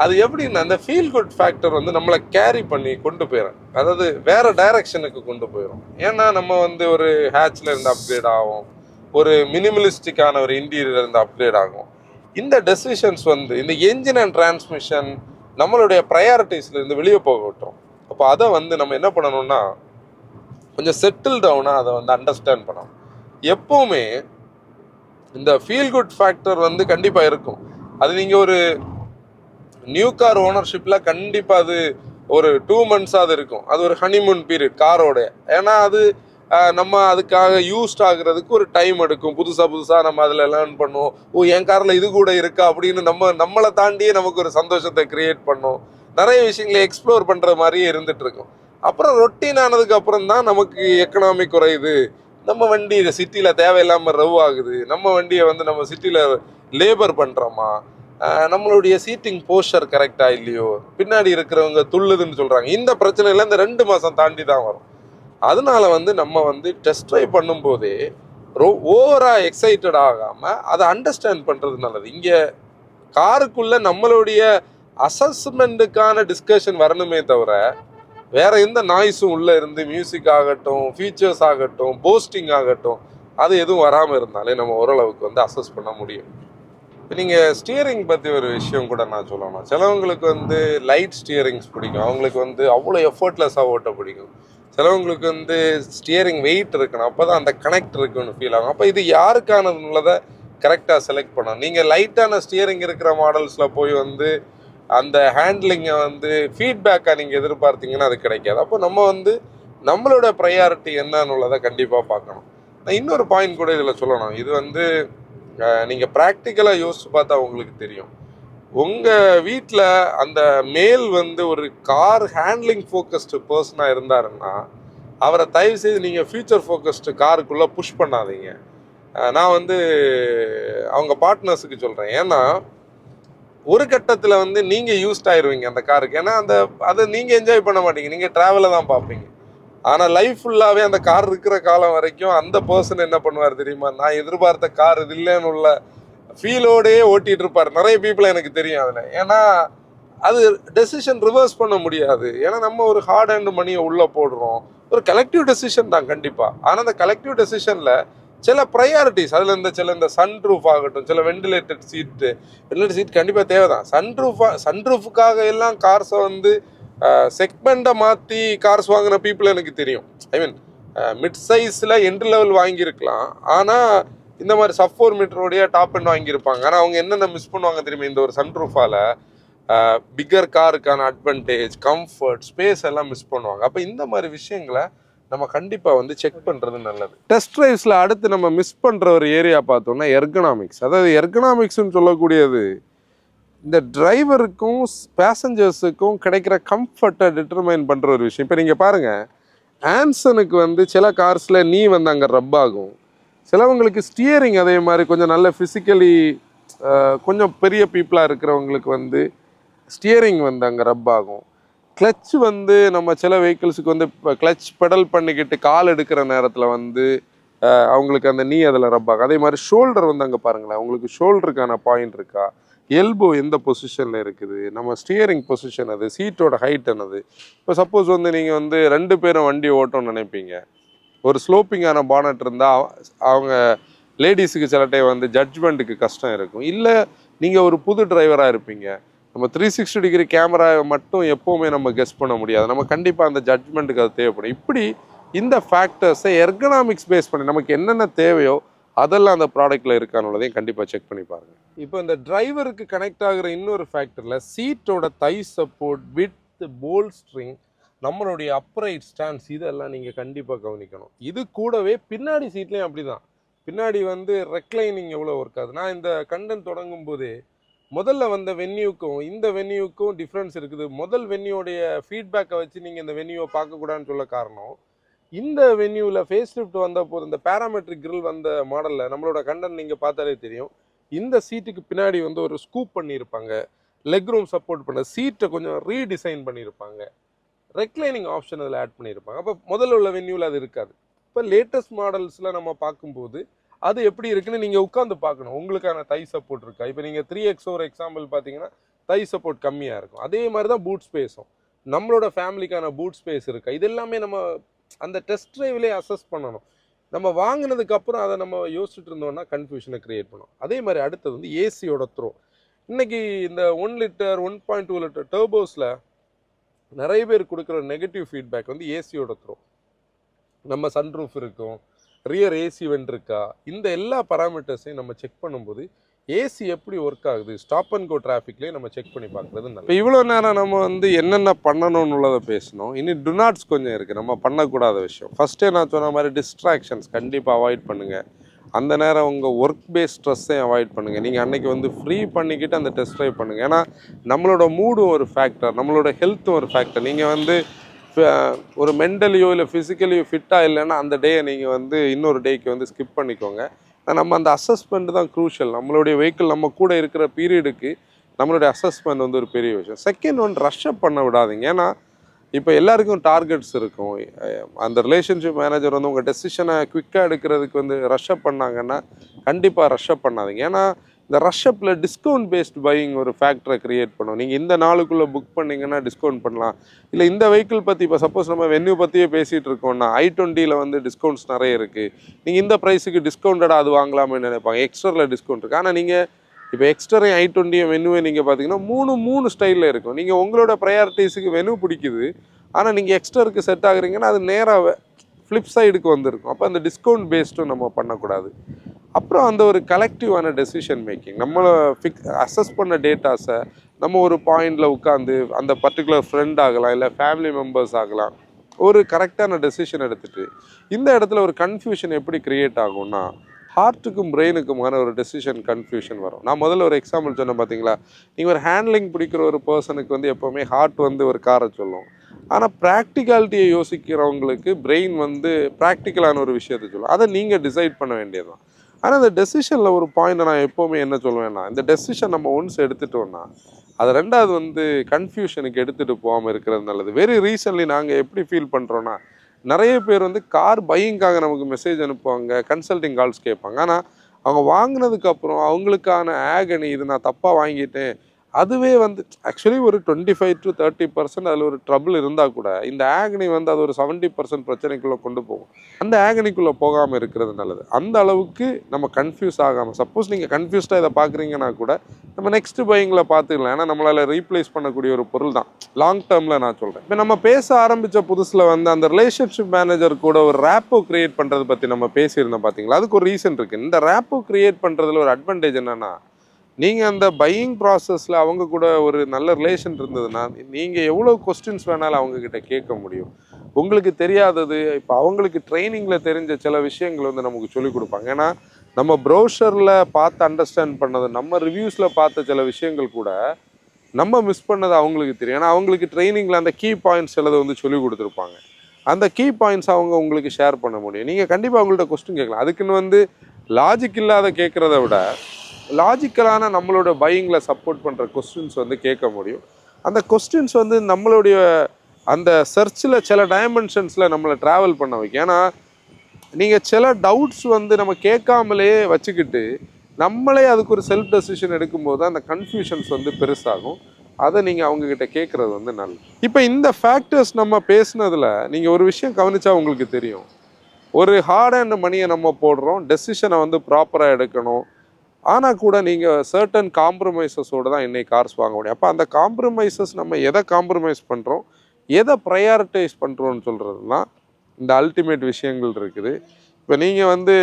அது எப்படின்னா அந்த ஃபீல் குட் ஃபேக்டர் வந்து நம்மளை கேரி பண்ணி கொண்டு போயிடும். அதாவது வேற டைரக்ஷனுக்கு கொண்டு போயிடும். ஏன்னா நம்ம வந்து ஒரு ஹேட்ச்ல இருந்து அப்கிரேட் ஆகும், ஒரு மினிமலிஸ்டிக்கான ஒரு இன்டீரியர் இருந்து அப்கிரேட் ஆகும். இந்த டெசிஷன்ஸ் வந்து இந்த என்ஜின் அண்ட் டிரான்ஸ்மிஷன் நம்மளுடைய ப்ரையாரிட்டிஸ்ல இருந்து வெளியே போக விட்டுரும். அப்போ அதை வந்து நம்ம என்ன பண்ணணும்னா கொஞ்சம் செட்டில் டவுனாக அதை வந்து அண்டர்ஸ்டாண்ட் பண்ணணும். எப்போவுமே இந்த ஃபீல் குட் ஃபேக்டர் வந்து கண்டிப்பாக இருக்கும். அது நீங்கள் ஒரு நியூ கார் ஓனர்ஷிப்பில் கண்டிப்பாக அது ஒரு 2 months அது இருக்கும். அது ஒரு ஹனிமூன் பீரியட் காரோட. ஏன்னா அது நம்ம அதுக்காக யூஸ்ட் ஆகுறதுக்கு ஒரு டைம் எடுக்கும். புதுசாக நம்ம அதில் லேர்ன் பண்ணுவோம். என் காரில் இது கூட இருக்கா அப்படின்னு நம்மளை தாண்டியே நமக்கு ஒரு சந்தோஷத்தை கிரியேட் பண்ணும். நிறைய விஷயங்களை எக்ஸ்ப்ளோர் பண்ணுற மாதிரியே இருந்துட்டு இருக்கும். அப்புறம் ரொட்டீன் ஆனதுக்கு அப்புறம் தான் நமக்கு எக்கனாமி குறையுது, நம்ம வண்டி சிட்டியில் தேவையில்லாமல் ரவ் ஆகுது, நம்ம வண்டியை வந்து நம்ம சிட்டியில் லேபர் பண்ணுறோமா, நம்மளுடைய சீட்டிங் போஸ்டர் கரெக்டாக இல்லையோ, பின்னாடி இருக்கிறவங்க துள்ளுதுன்னு சொல்கிறாங்க. இந்த பிரச்சனையில் இந்த 2 மாதம் தாண்டி தான் வரும். அதனால வந்து நம்ம வந்து டெஸ்ட் ட்ரைவ் பண்ணும்போதே ஓவராக எக்ஸைட்டட் ஆகாமல் அதை அண்டர்ஸ்டாண்ட் பண்ணுறது நல்லது. இங்கே காருக்குள்ளே நம்மளுடைய அசஸ்மெண்ட்டுக்கான டிஸ்கஷன் வரணுமே தவிர வேற எந்த நாய்ஸும் உள்ளே இருந்து மியூசிக் ஆகட்டும், ஃபீச்சர்ஸ் ஆகட்டும், போஸ்டிங் ஆகட்டும், அது எதுவும் வராமல் இருந்தாலே நம்ம ஓரளவுக்கு வந்து அசஸ் பண்ண முடியும். இப்போ நீங்கள் ஸ்டியரிங் பற்றி ஒரு விஷயம் கூட நான் சொல்லணும். சிலவங்களுக்கு வந்து லைட் ஸ்டியரிங்ஸ் பிடிக்கும், அவங்களுக்கு வந்து அவ்வளோ எஃபர்ட்லெஸ்ஸாக ஓட்ட பிடிக்கும். சிலவங்களுக்கு வந்து ஸ்டியரிங் வெயிட் இருக்கணும், அப்போ தான் அந்த கனெக்ட் இருக்குன்னு ஃபீல் ஆகும். அப்போ இது யாருக்கானதுன்றதை கரெக்டாக செலக்ட் பண்ணணும். நீங்கள் லைட்டான ஸ்டியரிங் இருக்கிற மாடல்ஸில் போய் வந்து அந்த ஹேண்ட்லிங்கை வந்து ஃபீட்பேக்காக நீங்கள் எதிர்பார்த்தீங்கன்னா அது கிடைக்காது. அப்போ நம்ம வந்து நம்மளோட ப்ரையாரிட்டி என்னன்னுள்ளதை கண்டிப்பாக பார்க்கணும். நான் இன்னொரு பாயிண்ட் கூட இதில் சொல்லணும். இது வந்து நீங்கள் ப்ராக்டிக்கலாக யோசிச்சு பார்த்தா உங்களுக்கு தெரியும். உங்கள் வீட்டில் அந்த மேல் வந்து ஒரு கார் ஹேண்ட்லிங் ஃபோக்கஸ்டு பர்சனாக இருந்தாருன்னா அவரை தயவு செய்து நீங்கள் ஃபியூச்சர் ஃபோக்கஸ்டு காருக்குள்ளே புஷ் பண்ணாதீங்க. நான் வந்து அவங்க பார்ட்னர்ஸுக்கு சொல்கிறேன். ஏன்னா ஒரு கட்டத்தில் வந்து நீங்கள் யூஸ்ட் ஆயிடுவீங்க அந்த காருக்கு. ஏன்னா அதை நீங்கள் என்ஜாய் பண்ண மாட்டீங்க, நீங்கள் ட்ராவலை தான் பார்ப்பீங்க. ஆனால் லைஃப் ஃபுல்லாகவே அந்த கார் இருக்கிற காலம் வரைக்கும் அந்த பர்சன் என்ன பண்ணுவார் தெரியுமா, நான் எதிர்பார்த்த கார் இது இல்லைன்னு உள்ள ஃபீலோடையே ஓட்டிகிட்டு இருப்பார். நிறைய பீப்புளை எனக்கு தெரியும் அதில். ஏன்னா அது டெசிஷன் ரிவர்ஸ் பண்ண முடியாது. ஏன்னா நம்ம ஒரு ஹார்ட் அண்ட் மணியை உள்ளே போடுறோம். ஒரு கலெக்டிவ் டெசிஷன் தான் கண்டிப்பாக. ஆனால் அந்த கலெக்டிவ் டெசிஷனில் சில ப்ரையாரிட்டிஸ் அதில் சில சன் ரூஃப் ஆகட்டும், சில வெண்டிலேட்டட் சீட் கண்டிப்பாக தேவை தான். சன்ரூஃபுக்காக எல்லாம் கார்ஸை வந்து செக்மெண்ட்டை மாற்றி கார்ஸ் வாங்கின பீப்புள் எனக்கு தெரியும். ஐ மீன் மிட் சைஸில் என்ட்ரி லெவல் வாங்கியிருக்கலாம், ஆனால் இந்த மாதிரி சப் 4 மீட்டரோடைய டாப் எண்ட் வாங்கியிருப்பாங்க. ஆனால் அவங்க என்னென்ன மிஸ் பண்ணுவாங்க தெரியுமா, இந்த ஒரு சன்ரூஃபால் பிக்கர் காருக்கான அட்வான்டேஜ், கம்ஃபர்ட், ஸ்பேஸ் எல்லாம் மிஸ் பண்ணுவாங்க. அப்போ இந்த மாதிரி விஷயங்களை நம்ம கண்டிப்பாக வந்து செக் பண்ணுறது நல்லது. டெஸ்ட் ட்ரைவ்ஸில் அடுத்து நம்ம மிஸ் பண்ணுற ஒரு ஏரியா பார்த்தோம்னா எர்கனாமிக்ஸ். அதாவது எர்கனாமிக்ஸ்ன்னு சொல்லக்கூடியது இந்த டிரைவருக்கும் பேசஞ்சர்ஸுக்கும் கிடைக்கிற கம்ஃபர்ட்டை டிட்டர்மைன் பண்ணுற ஒரு விஷயம். இப்போ நீங்கள் பாருங்கள், ஆன்சனுக்கு வந்து சில கார்ஸில் நீ வந்து அங்கே ரப் ஆகும், சிலவங்களுக்கு ஸ்டியரிங் அதே மாதிரி கொஞ்சம் நல்ல ஃபிசிக்கலி கொஞ்சம் பெரிய பீப்புளாக இருக்கிறவங்களுக்கு வந்து ஸ்டியரிங் வந்து அங்கே ரப் ஆகும். கிளச் வந்து நம்ம சில வெஹிக்கிள்ஸுக்கு வந்து இப்போ கிளச் பெடல் பண்ணிக்கிட்டு கால் எடுக்கிற நேரத்தில் வந்து அவங்களுக்கு அந்த நீ அதில் ரப் ஆகும். அதே மாதிரி ஷோல்டர் வந்து அங்கே பாருங்களேன், உங்களுக்கு ஷோல்டருக்கான பாயிண்ட் இருக்கா, எல்போ எந்த பொசிஷனில் இருக்குது, நம்ம ஸ்டியரிங் பொசிஷன் அது, சீட்டோட ஹைட் என்னது. இப்போ சப்போஸ் வந்து நீங்கள் வந்து 2 பேரும் வண்டி ஓட்டணும்னு நினைப்பீங்க, ஒரு ஸ்லோப்பிங்கான பானட் இருந்தால் அவங்க லேடிஸுக்கு சில டைம் வந்து ஜட்ஜ்மெண்ட்டுக்கு கஷ்டம் இருக்கும். இல்லை நீங்கள் ஒரு புது டிரைவராக இருப்பீங்க, நம்ம 360 டிகிரி கேமரா மட்டும் எப்போவுமே நம்ம கெஸ் பண்ண முடியாது, நம்ம கண்டிப்பாக அந்த ஜட்ஜ்மெண்ட்டுக்கு அது தேவைப்படும். இப்படி இந்த ஃபேக்டர்ஸை எர்கனாமிக்ஸ் பேஸ் பண்ணி நமக்கு என்னென்ன தேவையோ அதெல்லாம் அந்த ப்ராடக்ட்டில் இருக்கானுள்ளதையும் கண்டிப்பாக செக் பண்ணி பாருங்கள். இப்போ இந்த டிரைவருக்கு கனெக்ட் ஆகிற இன்னொரு ஃபேக்டரில் சீட்டோட தை சப்போர்ட், வித், போல்ஸ்ட்ரிங், நம்மளுடைய அப்ரைட் ஸ்டாண்ட்ஸ், இதெல்லாம் நீங்கள் கண்டிப்பாக கவனிக்கணும். இது கூடவே பின்னாடி சீட்லேயும் அப்படி தான். பின்னாடி வந்து ரெக்லைனிங் எவ்வளோ ஒர்க் ஆகுது. நான் இந்த கண்டென்ட் தொடங்கும் போதே முதல்ல வந்த வென்யூக்கும் இந்த வென்யூக்கும் டிஃப்ரென்ஸ் இருக்குது. முதல் வென்யூடைய ஃபீட்பேக்கை வச்சு நீங்கள் இந்த வென்யூவை பார்க்கக்கூடாதுன்னு சொல்ல காரணம், இந்த வென்யூவில் ஃபேஸ் லிஃப்ட் வந்த போது இந்த பேராமெட்ரிக் கிரில் வந்த மாடலில் நம்மளோட கண்டென்ட் நீங்கள் பார்த்தாலே தெரியும், இந்த சீட்டுக்கு பின்னாடி வந்து ஒரு ஸ்கூப் பண்ணியிருப்பாங்க, லெக் ரூம் சப்போர்ட் பண்ண சீட்டை கொஞ்சம் ரீடிசைன் பண்ணியிருப்பாங்க, ரெக்லைனிங் ஆப்ஷன் அதில் ஆட் பண்ணியிருப்பாங்க. அப்போ முதல்ல உள்ள வென்யூவில் அது இருக்காது. இப்போ லேட்டஸ்ட் மாடல்ஸில் நம்ம பார்க்கும்போது அது எப்படி இருக்குன்னு நீங்கள் உட்காந்து பார்க்கணும், உங்களுக்கான தை சப்போர்ட் இருக்கா. இப்போ நீங்கள் 3X ஒரு எக்ஸாம்பிள் பார்த்தீங்கன்னா தை சப்போர்ட் கம்மியாக இருக்கும். அதே மாதிரி தான் பூட் ஸ்பேஸும், நம்மளோட ஃபேமிலிக்கான பூட் ஸ்பேஸ் இருக்கா, இது எல்லாமே நம்ம அந்த டெஸ்ட் ட்ரைவ்லேயே அசஸ் பண்ணணும். நம்ம வாங்கினதுக்கப்புறம் அதை நம்ம யோசிச்சுட்டு இருந்தோம்னா கன்ஃபியூஷனை க்ரியேட் பண்ணும். அதே மாதிரி அடுத்தது வந்து ஏசியோட த்ரோ. இன்றைக்கி இந்த 1 லிட்டர் 1.2 லிட்டர் டர்போஸில் நிறைய பேர் கொடுக்குற நெகட்டிவ் ஃபீட்பேக் வந்து ஏசியோட த்ரோ. நம்ம சன்ரூஃப் இருக்கும், ரியர் ஏசி வெண்ட் இருக்கா, இந்த எல்லா பராமீட்டர்ஸையும் நம்ம செக் பண்ணும்போது ஏசி எப்படி ஒர்க் ஆகுது, ஸ்டாப் அண்ட் கோ டிராஃபிக்லேயே நம்ம செக் பண்ணி பார்க்குறது நல்லது. இப்போ இவ்வளோ நேரம் நம்ம வந்து என்னென்ன பண்ணணும்னு உள்ளதை பேசணும். இனி டுநாட்ஸ் கொஞ்சம் இருக்குது, நம்ம பண்ணக்கூடாத விஷயம். ஃபஸ்ட்டே நான் சொன்ன மாதிரி டிஸ்ட்ராக்ஷன்ஸ் கண்டிப்பாக அவாய்ட் பண்ணுங்கள். அந்த நேரம் உங்கள் ஒர்க் பேஸ் ஸ்ட்ரெஸ்ஸையும் அவாய்ட் பண்ணுங்கள். நீங்கள் அன்றைக்கி வந்து ஃப்ரீ பண்ணிக்கிட்டு அந்த டெஸ்ட் ட்ரைவ் பண்ணுங்கள். ஏன்னா நம்மளோட மூடும் ஒரு ஃபேக்டர், நம்மளோட ஹெல்த்தும் ஒரு ஃபேக்டர். நீங்கள் வந்து ஒரு மென்டலியோ இல்லை ஃபிசிக்கலியோ ஃபிட்டாக இல்லைன்னா அந்த டேயை நீங்கள் வந்து இன்னொரு டேக்கு வந்து ஸ்கிப் பண்ணிக்கோங்க. நம்ம அந்த அசஸ்மெண்ட் தான் க்ரூஷியல். நம்மளுடைய வெஹிக்கிள் நம்ம கூட இருக்கிற பீரியடுக்கு நம்மளுடைய அசஸ்மெண்ட் வந்து ஒரு பெரிய விஷயம். செகண்ட் ஒன், ரஷ்அப் பண்ண விடாதீங்க. ஏன்னா இப்போ எல்லாருக்கும் டார்கெட்ஸ் இருக்கும். அந்த ரிலேஷன்ஷிப் மேனேஜர் வந்து உங்கள் டெசிஷனை குவிக்காக எடுக்கிறதுக்கு வந்து ரஷ்அப் பண்ணாங்கன்னா கண்டிப்பாக ரஷ்அப் பண்ணாதீங்க. ஏன்னா இந்த ரஷ்அப்பில் டிஸ்கவுண்ட் பேஸ்ட் பையிங் ஒரு ஃபேக்டரை க்ரியேட் பண்ணும். நீங்கள் இந்த நாளுக்குள்ளே புக் பண்ணிங்கன்னா டிஸ்கவுண்ட் பண்ணலாம். இல்லை இந்த வெஹிக்கிள் பற்றி இப்போ சப்போஸ் நம்ம வென்யூ பற்றியே பேசிகிட்டு இருக்கோம்னா i20ல் வந்து டிஸ்கவுண்ட்ஸ் நிறைய இருக்குது, நீங்கள் இந்த ப்ரைஸுக்கு டிஸ்கவுண்டடாக அது வாங்கலாம்னு நினைப்பாங்க. எக்ஸ்ட்ராவில் டிஸ்கவுண்ட் இருக்குது. ஆனால் நீங்கள் இப்போ எக்ஸ்ட்ரா i20 வென்யூவை நீங்கள் பார்த்தீங்கன்னா மூணு ஸ்டைலில் இருக்கும். நீங்கள் உங்களோட ப்ரையாரிட்டிஸுக்கு வென்யூ பிடிக்குது, ஆனால் நீங்கள் எக்ஸ்ட்ராவுக்கு செட் ஆகுறீங்கன்னா அது நேராக ஃப்ளிப் சைடுக்கு வந்திருக்கும். அப்போ அந்த டிஸ்கவுண்ட் பேஸ்ட்டும் நம்ம பண்ணக்கூடாது. அப்புறம் அந்த ஒரு கலெக்டிவான டெசிஷன் மேக்கிங், நம்மளை அசஸ் பண்ண டேட்டாஸை நம்ம ஒரு பாயிண்டில் உட்காந்து அந்த பர்டிகுலர் ஃப்ரெண்ட் ஆகலாம், இல்லை ஃபேமிலி மெம்பர்ஸ் ஆகலாம், ஒரு கரெக்டான டெசிஷன் எடுத்துகிட்டு இந்த இடத்துல ஒரு கன்ஃபியூஷன் எப்படி க்ரியேட் ஆகும்னா ஹார்ட்டுக்கும் பிரெயினுக்குமான ஒரு டெசிஷன் கன்ஃபியூஷன் வரும். நான் முதல்ல ஒரு எக்ஸாம்பிள் சொன்னேன் பார்த்தீங்களா, நீங்கள் ஒரு ஹேண்ட்லிங் பிடிக்கிற ஒரு பர்சனுக்கு வந்து எப்போவுமே ஹார்ட் வந்து ஒரு காரை சொல்லும். ஆனால் ப்ராக்டிகாலிட்டியை யோசிக்கிறவங்களுக்கு பிரெயின் வந்து ப்ராக்டிக்கலான ஒரு விஷயத்தை சொல்லும். அதை நீங்கள் டிசைட் பண்ண வேண்டியது தான். ஆனால் இந்த டெசிஷனில் ஒரு பாயிண்ட் நான் எப்போவுமே என்ன சொல்லுவேன்னா, இந்த டெசிஷன் நம்ம ஒன்ஸ் எடுத்துட்டோன்னா அது ரெண்டாவது வந்து கன்ஃபியூஷனுக்கு எடுத்துகிட்டு போகாமல் இருக்கிறது நல்லது. வெரி ரீசன்ட்லி நாங்கள் எப்படி ஃபீல் பண்ணுறோன்னா, நிறைய பேர் வந்து கார் பையிங்காக நமக்கு மெசேஜ் அனுப்புவாங்க, கன்சல்டிங் கால்ஸ் கேட்பாங்க. ஆனால் அவங்க வாங்கினதுக்கப்புறம் அவங்களுக்கான ஆகனி, இது நான் தப்பாக வாங்கிட்டேன், அதுவே வந்து ஆக்சுவலி ஒரு 25 to 30% அதில் ஒரு ட்ரபிள் இருந்தால் கூட இந்த ஆகனி வந்து அது ஒரு 70% பிரச்சனைக்குள்ளே கொண்டு போகும். அந்த ஆகனிக்குள்ளே போகாமல் இருக்கிறது நல்லது. அந்த அளவுக்கு நம்ம கன்ஃபியூஸ் ஆகாமல், சப்போஸ் நீங்கள் கன்ஃபியூஸ்டாக இதை பார்க்குறீங்கன்னா கூட நம்ம நெக்ஸ்ட் பையிங்கில் பார்த்துக்கலாம். ஏன்னா நம்மளால் ரீப்ளேஸ் பண்ணக்கூடிய ஒரு பொருள் தான் லாங் டேர்மில் நான் சொல்கிறேன். இப்போ நம்ம பேச ஆரம்பித்த புதுசில் வந்து அந்த ரிலேஷன்ஷிப் மேனேஜர் கூட ஒரு ரேப்போ க்ரியேட் பண்ணுறது பற்றி நம்ம பேசியிருந்தோம் பார்த்தீங்களா. அதுக்கு ஒரு ரீசன் இருக்குது. இந்த ரேப்போ க்ரியேட் பண்ணுறதுல ஒரு அட்வான்டேஜ் என்னென்னா, நீங்கள் அந்த பையிங் ப்ராசஸில் அவங்க கூட ஒரு நல்ல ரிலேஷன் இருந்ததுன்னா நீங்கள் எவ்வளோ கொஸ்டின்ஸ் வேணாலும் அவங்கக்கிட்ட கேட்க முடியும். உங்களுக்கு தெரியாதது இப்போ அவங்களுக்கு ட்ரைனிங்கில் தெரிஞ்ச சில விஷயங்கள் வந்து நமக்கு சொல்லிக் கொடுப்பாங்க. ஏன்னா நம்ம ப்ரௌசரில் பார்த்து அண்டர்ஸ்டாண்ட் பண்ணது, நம்ம ரிவ்யூஸில் பார்த்த சில விஷயங்கள் கூட நம்ம மிஸ் பண்ணது அவங்களுக்கு தெரியும். ஏன்னா அவங்களுக்கு ட்ரைனிங்கில் அந்த கீ பாயிண்ட்ஸ் சிலதை வந்து சொல்லிக் கொடுத்துருப்பாங்க. அந்த கீ பாயிண்ட்ஸ் அவங்க உங்களுக்கு ஷேர் பண்ண முடியும். நீங்கள் கண்டிப்பாக அவங்கள்ட்ட கொஸ்டின் கேட்கலாம். அதுக்குன்னு வந்து லாஜிக் இல்லாத கேட்குறத விட லாஜிக்கலான நம்மளோட பையிங்கில் சப்போர்ட் பண்ணுற கொஸ்டின்ஸ் வந்து கேட்க முடியும். அந்த கொஸ்டின்ஸ் வந்து நம்மளுடைய அந்த சர்ச்சில் சில டைமென்ஷன்ஸில் நம்மளை ட்ராவல் பண்ண வைக்கும். ஏன்னா நீங்கள் சில டவுட்ஸ் வந்து நம்ம கேட்காமலே வச்சுக்கிட்டு நம்மளே அதுக்கு ஒரு செல்ஃப் டெசிஷன் எடுக்கும்போது அந்த கன்ஃபியூஷன்ஸ் வந்து பெருசாகும். அதை நீங்கள் அவங்கக்கிட்ட கேட்குறது வந்து நல்லது. இப்போ இந்த ஃபேக்டர்ஸ் நம்ம பேசுனதில் நீங்கள் ஒரு விஷயம் கவனிச்சா உங்களுக்கு தெரியும். ஒரு ஹார்ட் அண்ட் மணியை நம்ம போடுறோம், டெசிஷனை வந்து ப்ராப்பராக எடுக்கணும். ஆனால் கூட நீங்கள் சர்டன் காம்ப்ரமைசஸோடு தான் இன்னைக்கு கார்ஸ் வாங்க முடியும். அப்போ அந்த காம்ப்ரமைசஸ் நம்ம எதை காம்ப்ரமைஸ் பண்ணுறோம், எதை ப்ரையாரிட்டைஸ் பண்ணுறோன்னு சொல்கிறதுனா இந்த அல்டிமேட் விஷயங்கள் இருக்குது. இப்போ நீங்கள் வந்து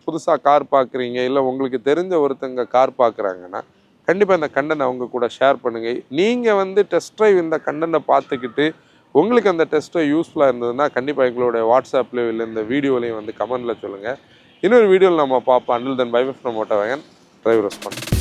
புதுசாக கார் பார்க்குறீங்க, இல்லை உங்களுக்கு தெரிஞ்ச ஒருத்தங்க கார் பார்க்குறாங்கன்னா கண்டிப்பாக இந்த கண்டனை அவங்க கூட ஷேர் பண்ணுங்கள். நீங்கள் வந்து டெஸ்ட் ட்ரைவ் இந்த கண்டனை பார்த்துக்கிட்டு உங்களுக்கு அந்த டெஸ்ட்டை யூஸ்ஃபுல்லாக இருந்ததுன்னா கண்டிப்பாக எங்களுடைய வாட்ஸ்அப்லேயோ இல்லை இந்த வீடியோலையும் வந்து கமெண்டில் சொல்லுங்கள். இன்னொரு வீடியோவில் நம்ம பார்ப்போம். Until then bye from Motovagon driver response.